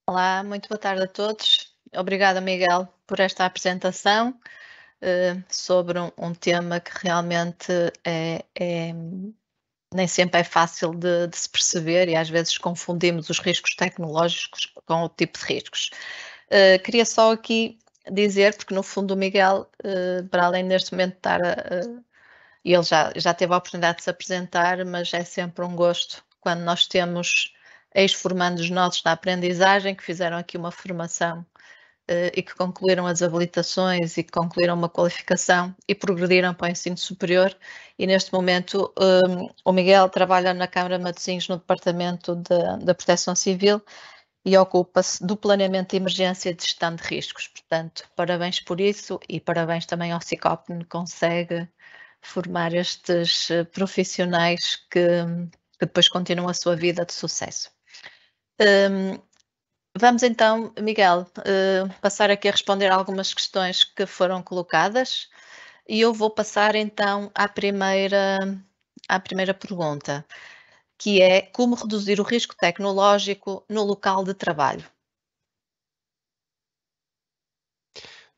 Olá, muito boa tarde a todos. Obrigada, Miguel, por esta apresentação sobre um tema que realmente nem sempre é fácil de se perceber e às vezes confundimos os riscos tecnológicos com o tipo de riscos. Queria só aqui dizer, porque no fundo o Miguel, para além neste momento estar ele já teve a oportunidade de se apresentar, mas é sempre um gosto quando nós temos ex-formandos nossos da aprendizagem que fizeram aqui uma formação e que concluíram as habilitações e que concluíram uma qualificação e progrediram para o ensino superior. E neste momento o Miguel trabalha na Câmara de Matosinhos no Departamento da Proteção Civil e ocupa-se do planeamento de emergência e de gestão de riscos. Portanto, parabéns por isso e parabéns também ao CICOPN, que consegue formar estes profissionais que depois continuam a sua vida de sucesso. Vamos então, Miguel, passar aqui a responder algumas questões que foram colocadas e eu vou passar então à primeira pergunta, que é como reduzir o risco tecnológico no local de trabalho?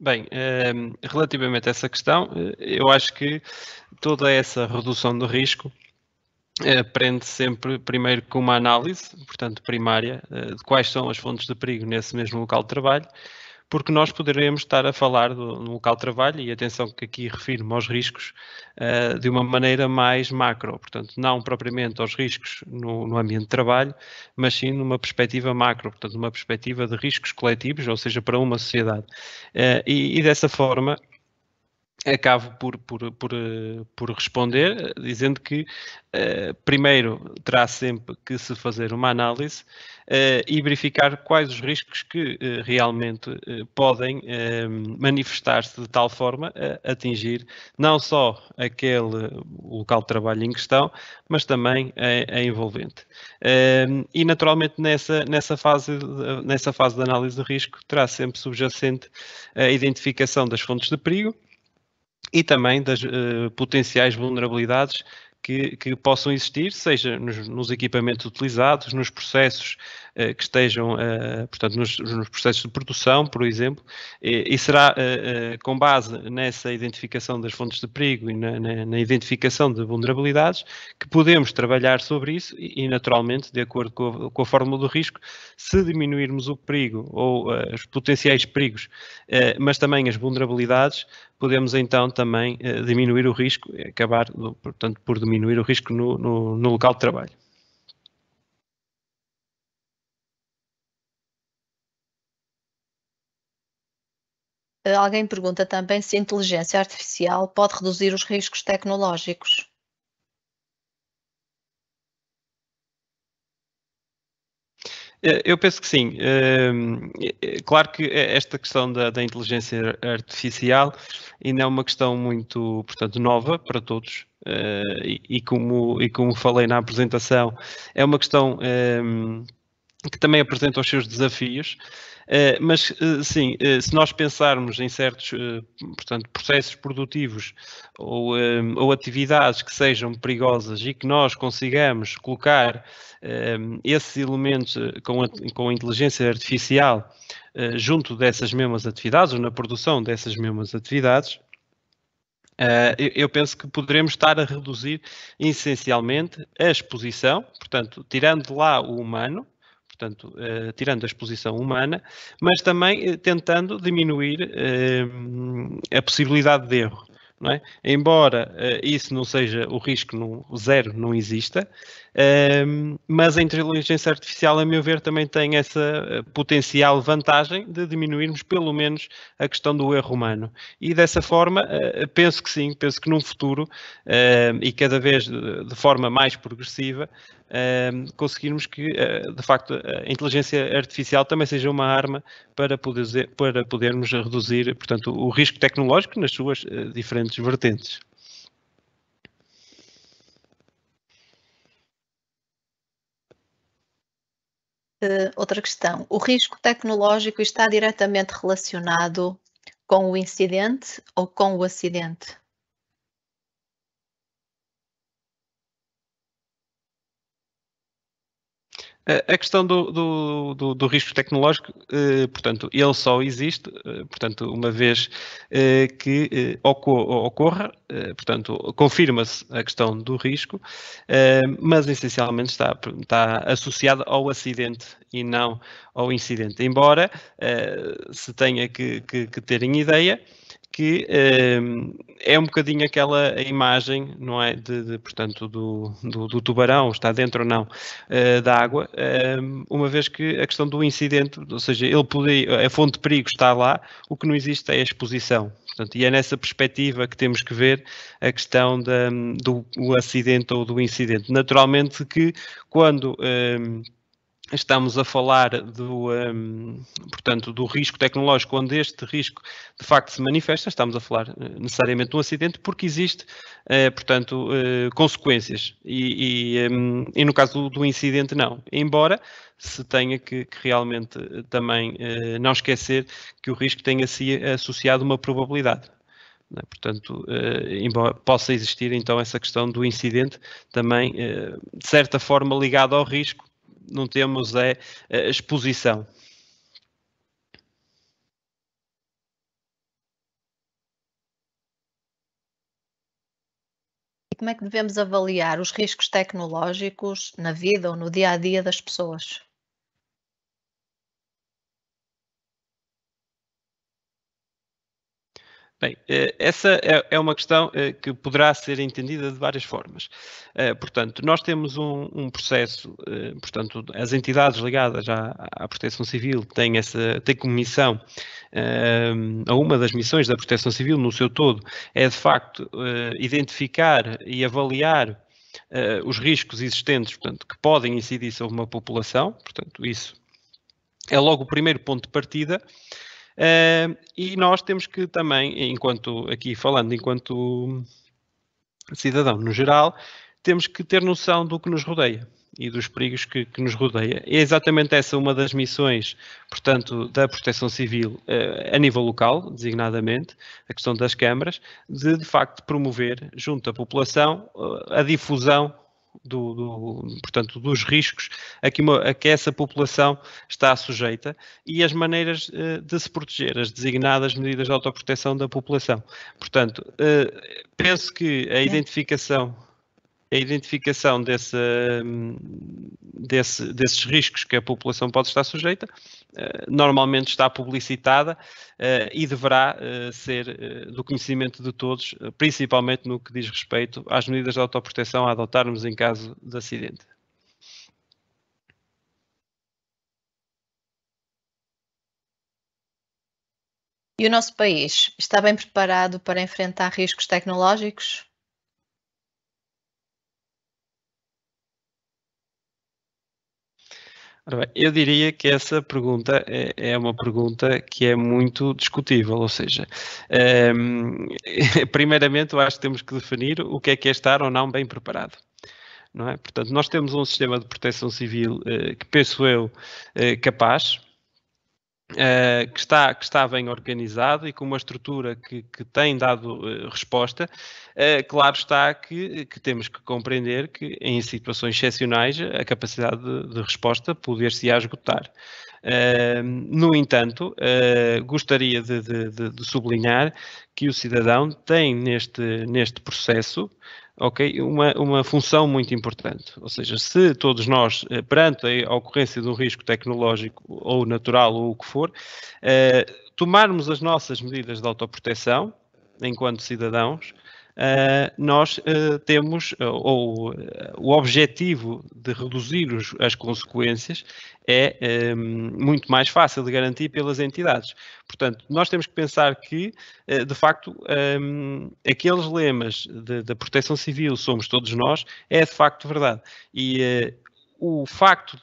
Bem, relativamente a essa questão, eu acho que toda essa redução do risco prende sempre primeiro com uma análise, portanto primária, de quais são as fontes de perigo nesse mesmo local de trabalho, porque nós poderemos estar a falar no local de trabalho, e atenção que aqui refiro-me aos riscos de uma maneira mais macro, portanto não propriamente aos riscos no ambiente de trabalho, mas sim numa perspectiva macro, portanto numa perspectiva de riscos coletivos, ou seja, para uma sociedade. E dessa forma acabo por responder dizendo que primeiro terá sempre que se fazer uma análise e verificar quais os riscos que realmente podem manifestar-se de tal forma a atingir não só aquele local de trabalho em questão, mas também a envolvente. E naturalmente nessa fase de análise de risco terá sempre subjacente a identificação das fontes de perigo e também das potenciais vulnerabilidades que possam existir, seja nos equipamentos utilizados, nos processos que estejam, portanto, nos processos de produção, por exemplo, e será com base nessa identificação das fontes de perigo e na identificação de vulnerabilidades que podemos trabalhar sobre isso e naturalmente, de acordo com a fórmula do risco, se diminuirmos o perigo ou os potenciais perigos, mas também as vulnerabilidades, podemos então também diminuir o risco, acabar, portanto, por diminuir o risco no local de trabalho. Alguém pergunta também se a inteligência artificial pode reduzir os riscos tecnológicos. Eu penso que sim. Claro que esta questão da inteligência artificial ainda é uma questão muito, portanto, nova para todos. E como falei na apresentação, é uma questão que também apresenta os seus desafios. Mas sim, se nós pensarmos em certos, portanto, processos produtivos ou atividades que sejam perigosas e que nós consigamos colocar esses elementos com a inteligência artificial junto dessas mesmas atividades ou na produção dessas mesmas atividades, eu penso que poderemos estar a reduzir essencialmente a exposição, portanto, tirando lá o humano, portanto, tirando a exposição humana, mas também tentando diminuir a possibilidade de erro. Não é? Embora isso não seja o risco zero, não exista, mas a inteligência artificial, a meu ver, também tem essa potencial vantagem de diminuirmos pelo menos a questão do erro humano. E dessa forma, penso que sim, penso que num futuro, e cada vez de forma mais progressiva, conseguirmos que, de facto, a inteligência artificial também seja uma arma para podermos reduzir, portanto, o risco tecnológico nas suas diferentes vertentes. Outra questão. O risco tecnológico está diretamente relacionado com o incidente ou com o acidente? A questão do risco tecnológico, portanto, ele só existe, portanto, uma vez que ocorra, portanto, confirma-se a questão do risco, mas essencialmente está associado ao acidente e não ao incidente. Embora se tenha que ter em ideia que é um bocadinho aquela imagem, não é, portanto, do tubarão, está dentro ou não da água, uma vez que a questão do incidente, ou seja, a fonte de perigo está lá, o que não existe é a exposição. Portanto, e é nessa perspectiva que temos que ver a questão do acidente ou do incidente. Naturalmente que quando estamos a falar portanto, do risco tecnológico, onde este risco de facto se manifesta, estamos a falar necessariamente de um acidente, porque existe, portanto, consequências. E no caso do incidente, não. Embora se tenha que realmente também não esquecer que o risco tenha se associado uma probabilidade. Portanto, embora possa existir então essa questão do incidente, também, de certa forma, ligado ao risco, não temos a exposição. E como é que devemos avaliar os riscos tecnológicos na vida ou no dia a dia das pessoas? Bem, essa é uma questão que poderá ser entendida de várias formas. Portanto, nós temos um processo, portanto, as entidades ligadas à Proteção Civil têm como missão, a uma das missões da Proteção Civil no seu todo, é de facto identificar e avaliar os riscos existentes, portanto, que podem incidir sobre uma população, portanto, isso é logo o primeiro ponto de partida. E nós temos que também, enquanto cidadão no geral, temos que ter noção do que nos rodeia e dos perigos que nos rodeia. É exatamente essa uma das missões, portanto, da Proteção Civil a nível local, designadamente, a questão das câmaras, de facto promover junto à população a difusão portanto, dos riscos a que essa população está sujeita e as maneiras de se proteger, as designadas medidas de autoproteção da população. Portanto, penso que a identificação desses riscos que a população pode estar sujeita normalmente está publicitada e deverá ser do conhecimento de todos, principalmente no que diz respeito às medidas de autoproteção a adotarmos em caso de acidente. E o nosso país está bem preparado para enfrentar riscos tecnológicos? Eu diria que essa pergunta é uma pergunta que é muito discutível, ou seja, primeiramente eu acho que temos que definir o que é estar ou não bem preparado. Não é? Portanto, nós temos um sistema de proteção civil que penso eu capaz, que está bem organizado e com uma estrutura que tem dado resposta. Claro está que temos que compreender que em situações excepcionais a capacidade de resposta poder-se esgotar. No entanto, gostaria de sublinhar que o cidadão tem neste processo uma função muito importante, ou seja, se todos nós, perante a ocorrência de um risco tecnológico ou natural ou o que for, tomarmos as nossas medidas de autoproteção, enquanto cidadãos, nós temos, o objetivo de reduzir as consequências é muito mais fácil de garantir pelas entidades. Portanto, nós temos que pensar que, de facto, aqueles lemas da proteção civil somos todos nós, é de facto verdade. E o facto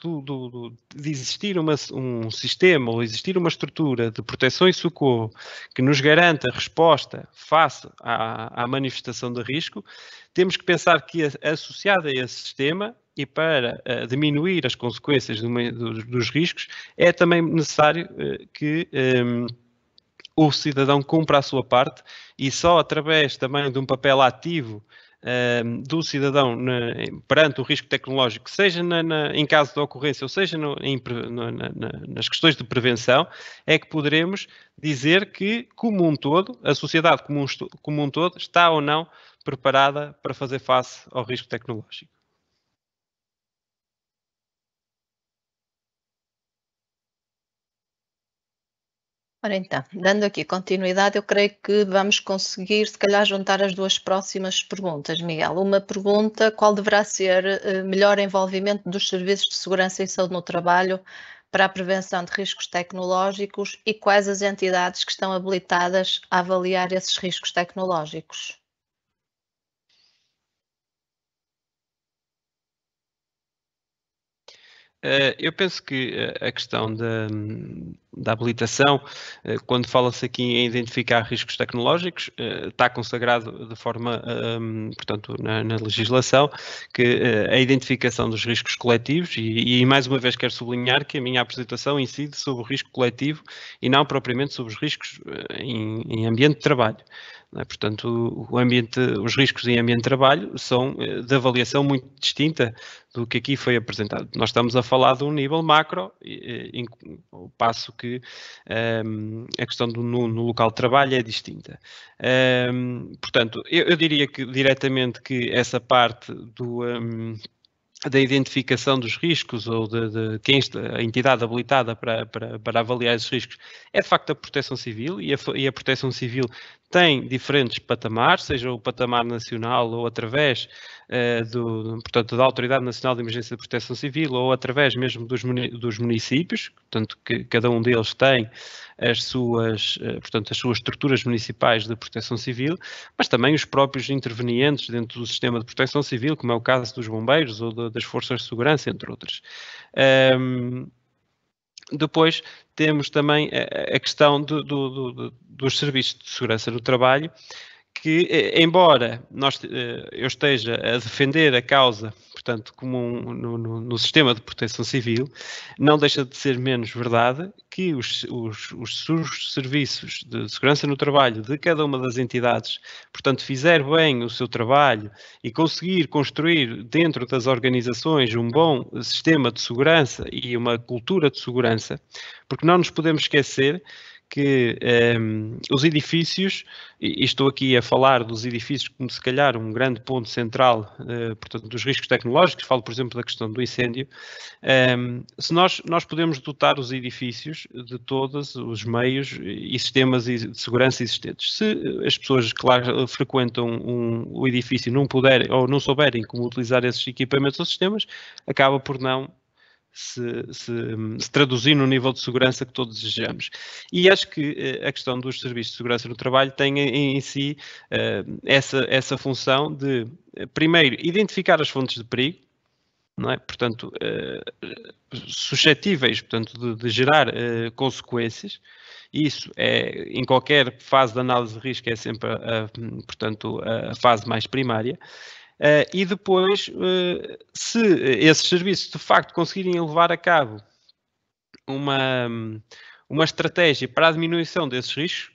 de existir um sistema ou existir uma estrutura de proteção e socorro que nos garanta resposta face à manifestação de risco, temos que pensar que associado a esse sistema e para diminuir as consequências dos riscos, é também necessário que o cidadão cumpra a sua parte e só através também de um papel ativo do cidadão perante o risco tecnológico, seja em caso de ocorrência ou seja nas questões de prevenção, é que poderemos dizer que, como um todo, a sociedade como um todo está ou não preparada para fazer face ao risco tecnológico. Ora então, dando aqui continuidade, eu creio que vamos conseguir, se calhar, juntar as duas próximas perguntas, Miguel. Uma pergunta, qual deverá ser melhor envolvimento dos serviços de segurança e saúde no trabalho para a prevenção de riscos tecnológicos e quais as entidades que estão habilitadas a avaliar esses riscos tecnológicos? Eu penso que a questão da habilitação, quando fala-se aqui em identificar riscos tecnológicos, está consagrado de forma, portanto, na legislação, que a identificação dos riscos coletivos, e mais uma vez quero sublinhar que a minha apresentação incide sobre o risco coletivo e não propriamente sobre os riscos em ambiente de trabalho. Portanto, os riscos em ambiente de trabalho são de avaliação muito distinta do que aqui foi apresentado. Nós estamos a falar de um nível macro, ao passo que a questão no local de trabalho é distinta. Portanto, eu diria que diretamente que essa parte da identificação dos riscos ou de quem a entidade habilitada para avaliar esses riscos é de facto a Proteção Civil e a Proteção Civil tem diferentes patamares, seja o patamar nacional ou através portanto, da Autoridade Nacional de Emergência de Proteção Civil ou através mesmo dos municípios, portanto que cada um deles tem portanto, as suas estruturas municipais de proteção civil, mas também os próprios intervenientes dentro do sistema de proteção civil, como é o caso dos bombeiros ou das forças de segurança, entre outras. Depois temos também a questão dos serviços de segurança no trabalho, que, embora eu esteja a defender a causa, portanto, como no sistema de proteção civil, não deixa de ser menos verdade que os serviços de segurança no trabalho de cada uma das entidades, portanto, fizer bem o seu trabalho e conseguir construir dentro das organizações um bom sistema de segurança e uma cultura de segurança, porque não nos podemos esquecer que os edifícios, e estou aqui a falar dos edifícios como se calhar um grande ponto central, portanto, dos riscos tecnológicos, falo por exemplo da questão do incêndio, se nós podemos dotar os edifícios de todos os meios e sistemas de segurança existentes. Se as pessoas, claro, frequentam o edifício e não puderem ou não souberem como utilizar esses equipamentos ou sistemas, acaba por não se traduzir no nível de segurança que todos desejamos. E acho que a questão dos serviços de segurança no trabalho tem em si essa função de, primeiro, identificar as fontes de perigo, não é? Portanto, suscetíveis, portanto, de gerar consequências. Isso é, em qualquer fase de análise de risco, é sempre, portanto, a fase mais primária. E depois, se esses serviços de facto conseguirem levar a cabo uma estratégia para a diminuição desses riscos,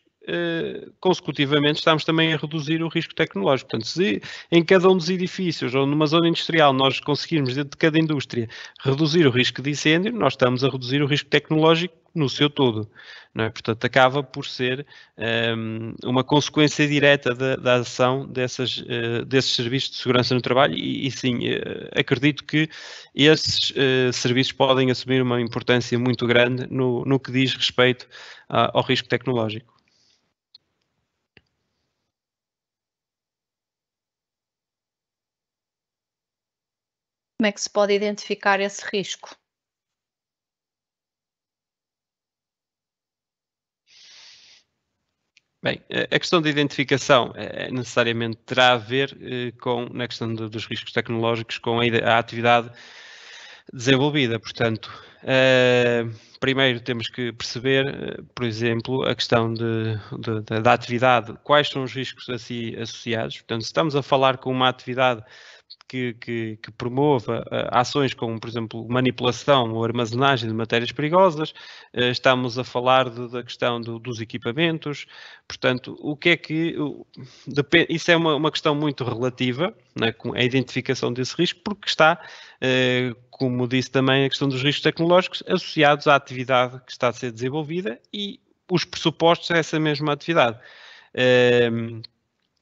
consecutivamente estamos também a reduzir o risco tecnológico. Portanto, se em cada um dos edifícios ou numa zona industrial nós conseguirmos, dentro de cada indústria, reduzir o risco de incêndio, nós estamos a reduzir o risco tecnológico no seu todo, não é? Portanto, acaba por ser uma consequência direta da ação desses serviços de segurança no trabalho e sim, acredito que esses serviços podem assumir uma importância muito grande no que diz respeito ao risco tecnológico. Como é que se pode identificar esse risco? Bem, a questão da identificação necessariamente terá a ver na questão dos riscos tecnológicos com a atividade desenvolvida. Portanto, primeiro temos que perceber, por exemplo, a questão da atividade, quais são os riscos assim associados. Portanto, se estamos a falar com uma atividade que promova ações como, por exemplo, manipulação ou armazenagem de matérias perigosas, estamos a falar da questão dos equipamentos, portanto, o que é que... isso é uma questão muito relativa, né, com a identificação desse risco, porque está, como disse também, a questão dos riscos tecnológicos associados à atividade que está a ser desenvolvida e os pressupostos a essa mesma atividade.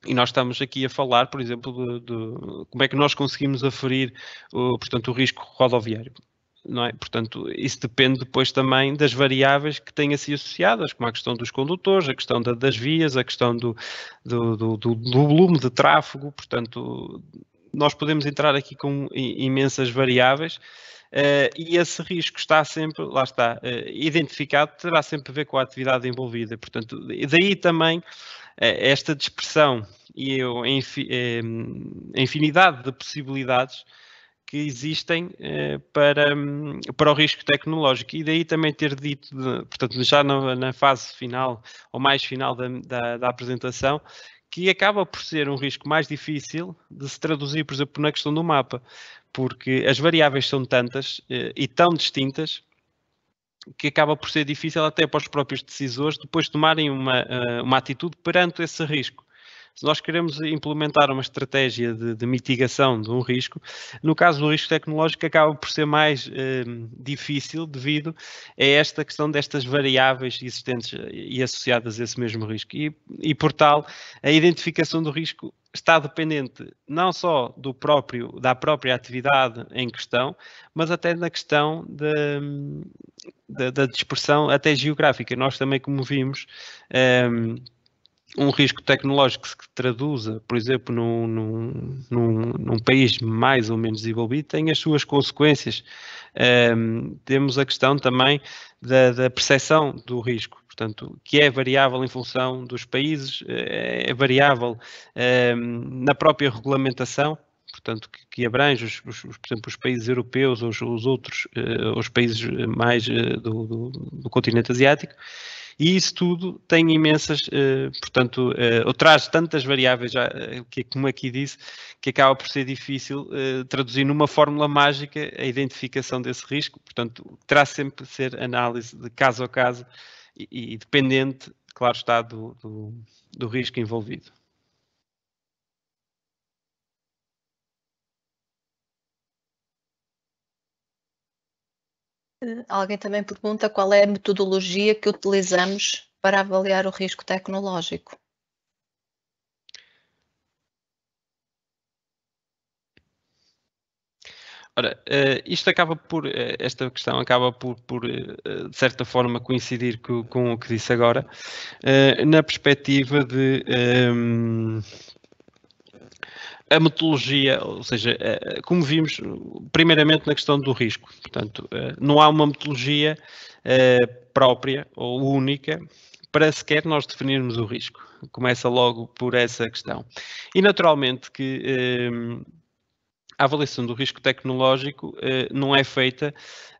E nós estamos aqui a falar, por exemplo, de como é que nós conseguimos aferir, portanto, o risco rodoviário, não é? Portanto, isso depende depois também das variáveis que têm assim associadas, como a questão dos condutores, a questão das vias, a questão do volume de tráfego. Portanto, nós podemos entrar aqui com imensas variáveis. E esse risco está sempre, lá está, identificado, terá sempre a ver com a atividade envolvida. Portanto, daí também esta dispersão e a infinidade de possibilidades que existem para o risco tecnológico. E daí também ter dito, portanto, já na fase final, ou mais final da apresentação, que acaba por ser um risco mais difícil de se traduzir, por exemplo, na questão do mapa, porque as variáveis são tantas e tão distintas que acaba por ser difícil até para os próprios decisores depois tomarem uma atitude perante esse risco. Se nós queremos implementar uma estratégia de mitigação de um risco, no caso do risco tecnológico acaba por ser mais difícil devido a esta questão destas variáveis existentes e associadas a esse mesmo risco. E por tal, a identificação do risco está dependente não só da própria atividade em questão, mas até na questão da dispersão até geográfica. Nós também, como vimos, um risco tecnológico que se traduza, por exemplo, num país mais ou menos desenvolvido, tem as suas consequências. Temos a questão também da percepção do risco, portanto, que é variável em função dos países, é variável na própria regulamentação, portanto, que abrange, por exemplo, os países europeus ou os outros, os países mais do continente asiático. E isso tudo tem imensas, portanto, ou traz tantas variáveis, que como aqui disse, que acaba por ser difícil traduzir numa fórmula mágica a identificação desse risco. Portanto, terá sempre de ser análise de caso a caso e dependente, claro está, do risco envolvido. Alguém também pergunta qual é a metodologia que utilizamos para avaliar o risco tecnológico. Ora, esta questão acaba por de certa forma, coincidir com o que disse agora, na perspectiva de a metodologia, ou seja, como vimos, primeiramente na questão do risco. Portanto, não há uma metodologia própria ou única para sequer nós definirmos o risco. Começa logo por essa questão. E naturalmente que a avaliação do risco tecnológico não é feita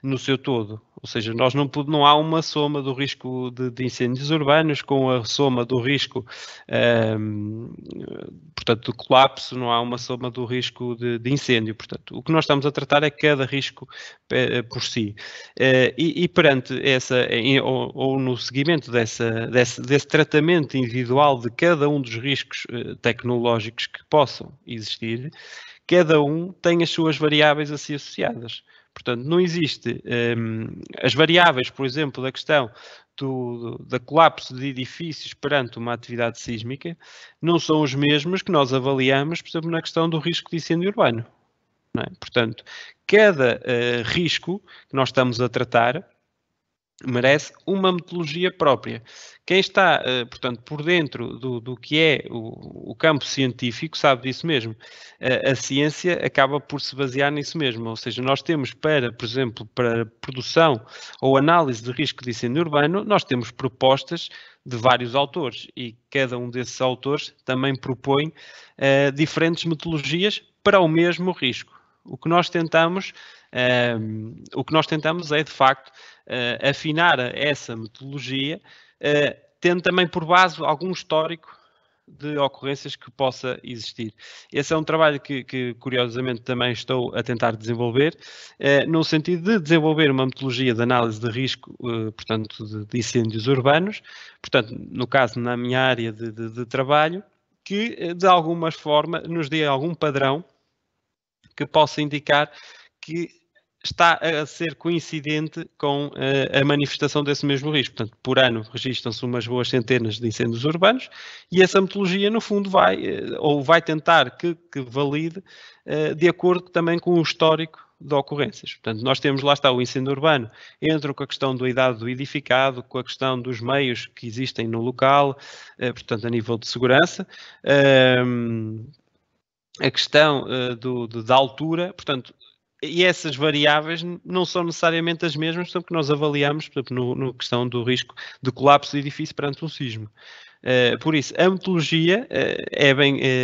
no seu todo. Ou seja, não há uma soma do risco de incêndios urbanos com a soma do risco, portanto, do colapso, não há uma soma do risco de incêndio. Portanto, o que nós estamos a tratar é cada risco por si. E perante essa, ou no seguimento desse tratamento individual de cada um dos riscos tecnológicos que possam existir, cada um tem as suas variáveis assim associadas. Portanto, não existe as variáveis, por exemplo, da questão da colapso de edifícios perante uma atividade sísmica, não são os mesmos que nós avaliamos, por exemplo, na questão do risco de incêndio urbano. Não é? Portanto, cada risco que nós estamos a tratar merece uma metodologia própria. Quem está, portanto, por dentro do que é o campo científico sabe disso mesmo. A ciência acaba por se basear nisso mesmo, ou seja, nós temos por exemplo, para produção ou análise de risco de incêndio urbano, nós temos propostas de vários autores e cada um desses autores também propõe diferentes metodologias para o mesmo risco. O que nós tentamos é, de facto, afinar essa metodologia, tendo também por base algum histórico de ocorrências que possa existir. Esse é um trabalho que curiosamente, também estou a tentar desenvolver, no sentido de desenvolver uma metodologia de análise de risco, portanto, de incêndios urbanos, portanto, no caso, na minha área de trabalho, que, de alguma forma, nos dê algum padrão que possa indicar que está a ser coincidente com a manifestação desse mesmo risco. Portanto, por ano registram-se umas boas centenas de incêndios urbanos e essa metodologia, no fundo, vai tentar que valide de acordo também com o histórico de ocorrências. Portanto, nós temos, lá está, o incêndio urbano, entra com a questão da idade do edificado, com a questão dos meios que existem no local, portanto, a nível de segurança, a questão da altura, portanto, e essas variáveis não são necessariamente as mesmas, portanto, que nós avaliamos, por exemplo, na questão do risco de colapso de edifício perante um sismo. Por isso, a metodologia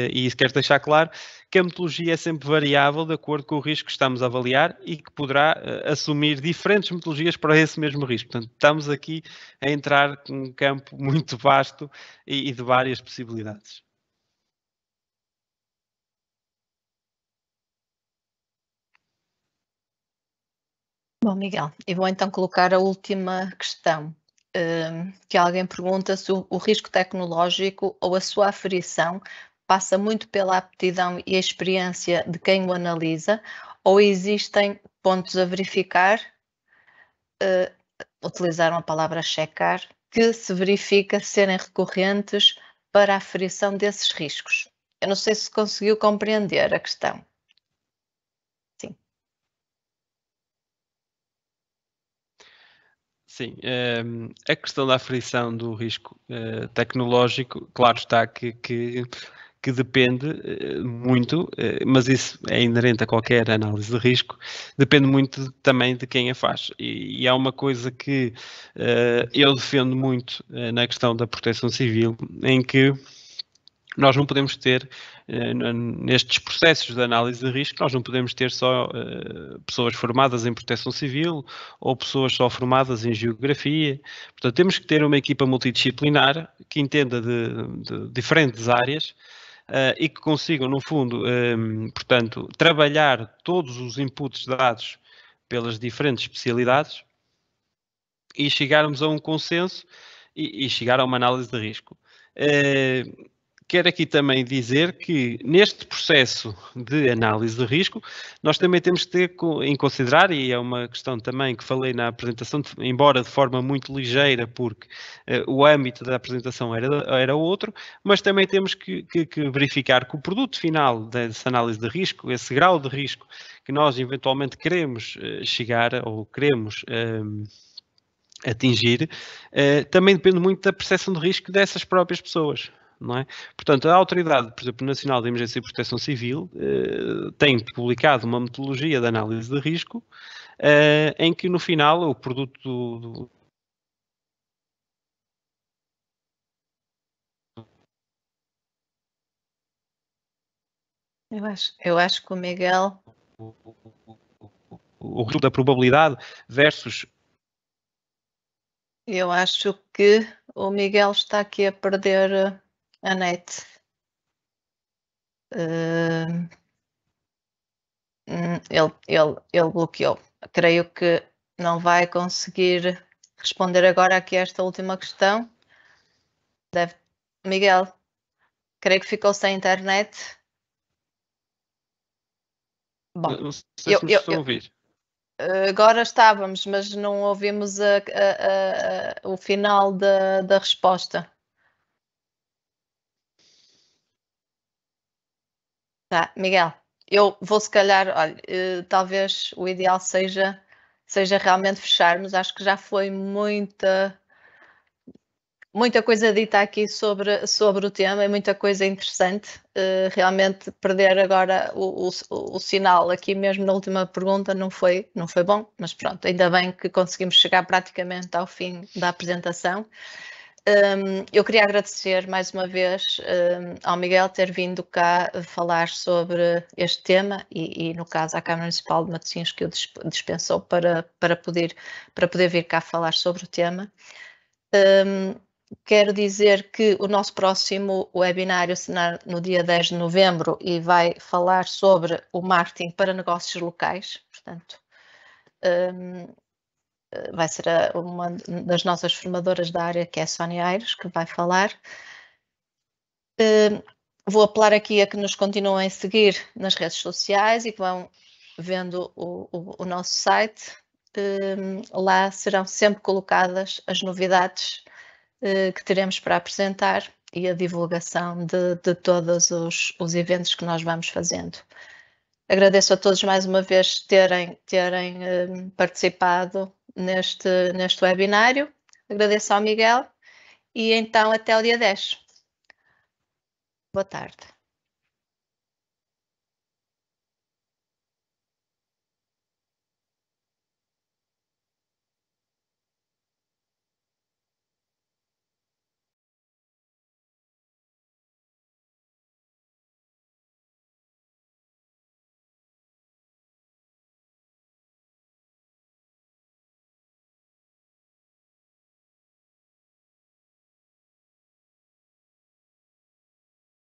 e isso quero deixar claro, que a metodologia é sempre variável de acordo com o risco que estamos a avaliar e que poderá assumir diferentes metodologias para esse mesmo risco. Portanto, estamos aqui a entrar num campo muito vasto e de várias possibilidades. Bom, Miguel, eu vou então colocar a última questão, que alguém pergunta se o risco tecnológico ou a sua aferição passa muito pela aptidão e a experiência de quem o analisa, ou existem pontos a verificar, utilizaram a palavra checar, que se verifica serem recorrentes para a aferição desses riscos. Eu não sei se conseguiu compreender a questão. Sim, a questão da aferição do risco tecnológico, claro está que depende muito, mas isso é inerente a qualquer análise de risco, depende muito também de quem a faz. E há uma coisa que eu defendo muito na questão da proteção civil, em que nós não podemos ter nestes processos de análise de risco, nós não podemos ter só pessoas formadas em proteção civil ou pessoas só formadas em geografia. Portanto, temos que ter uma equipa multidisciplinar que entenda de diferentes áreas e que consigam, no fundo, portanto, trabalhar todos os inputs dados pelas diferentes especialidades e chegarmos a um consenso e chegar a uma análise de risco. Quero aqui também dizer que neste processo de análise de risco, nós também temos que ter em considerar, e é uma questão também que falei na apresentação, embora de forma muito ligeira, porque o âmbito da apresentação era outro, mas também temos que verificar que o produto final dessa análise de risco, esse grau de risco que nós eventualmente queremos chegar ou queremos atingir, também depende muito da percepção de risco dessas próprias pessoas. Não é? Portanto, a Autoridade, por exemplo, Nacional de Emergência e Proteção Civil tem publicado uma metodologia de análise de risco em que, no final, o produto Eu acho que o Miguel... O risco da probabilidade versus... Eu acho que o Miguel está aqui a perder a net. Ele bloqueou. Creio que não vai conseguir responder agora aqui a esta última questão. Miguel, creio que ficou sem internet. Bom, não sei se me estão a ouvir. Agora estávamos, mas não ouvimos o final da resposta. Tá, Miguel, eu vou se calhar, olha, talvez o ideal seja realmente fecharmos. Acho que já foi muita coisa dita aqui sobre o tema, e muita coisa interessante. Realmente perder agora o sinal aqui mesmo na última pergunta não foi bom, mas pronto, ainda bem que conseguimos chegar praticamente ao fim da apresentação. Eu queria agradecer mais uma vez ao Miguel ter vindo cá falar sobre este tema e no caso, à Câmara Municipal de Matosinhos, que o dispensou para poder vir cá falar sobre o tema. Quero dizer que o nosso próximo webinário será no dia 10 de novembro e vai falar sobre o marketing para negócios locais. Portanto, vai ser uma das nossas formadoras da área, que é a Sónia Aires, que vai falar. Vou apelar aqui a que nos continuem a seguir nas redes sociais e que vão vendo o nosso site. Lá serão sempre colocadas as novidades que teremos para apresentar e a divulgação de todos os eventos que nós vamos fazendo. Agradeço a todos mais uma vez terem participado neste webinário. Agradeço ao Miguel e então até o dia 10. Boa tarde.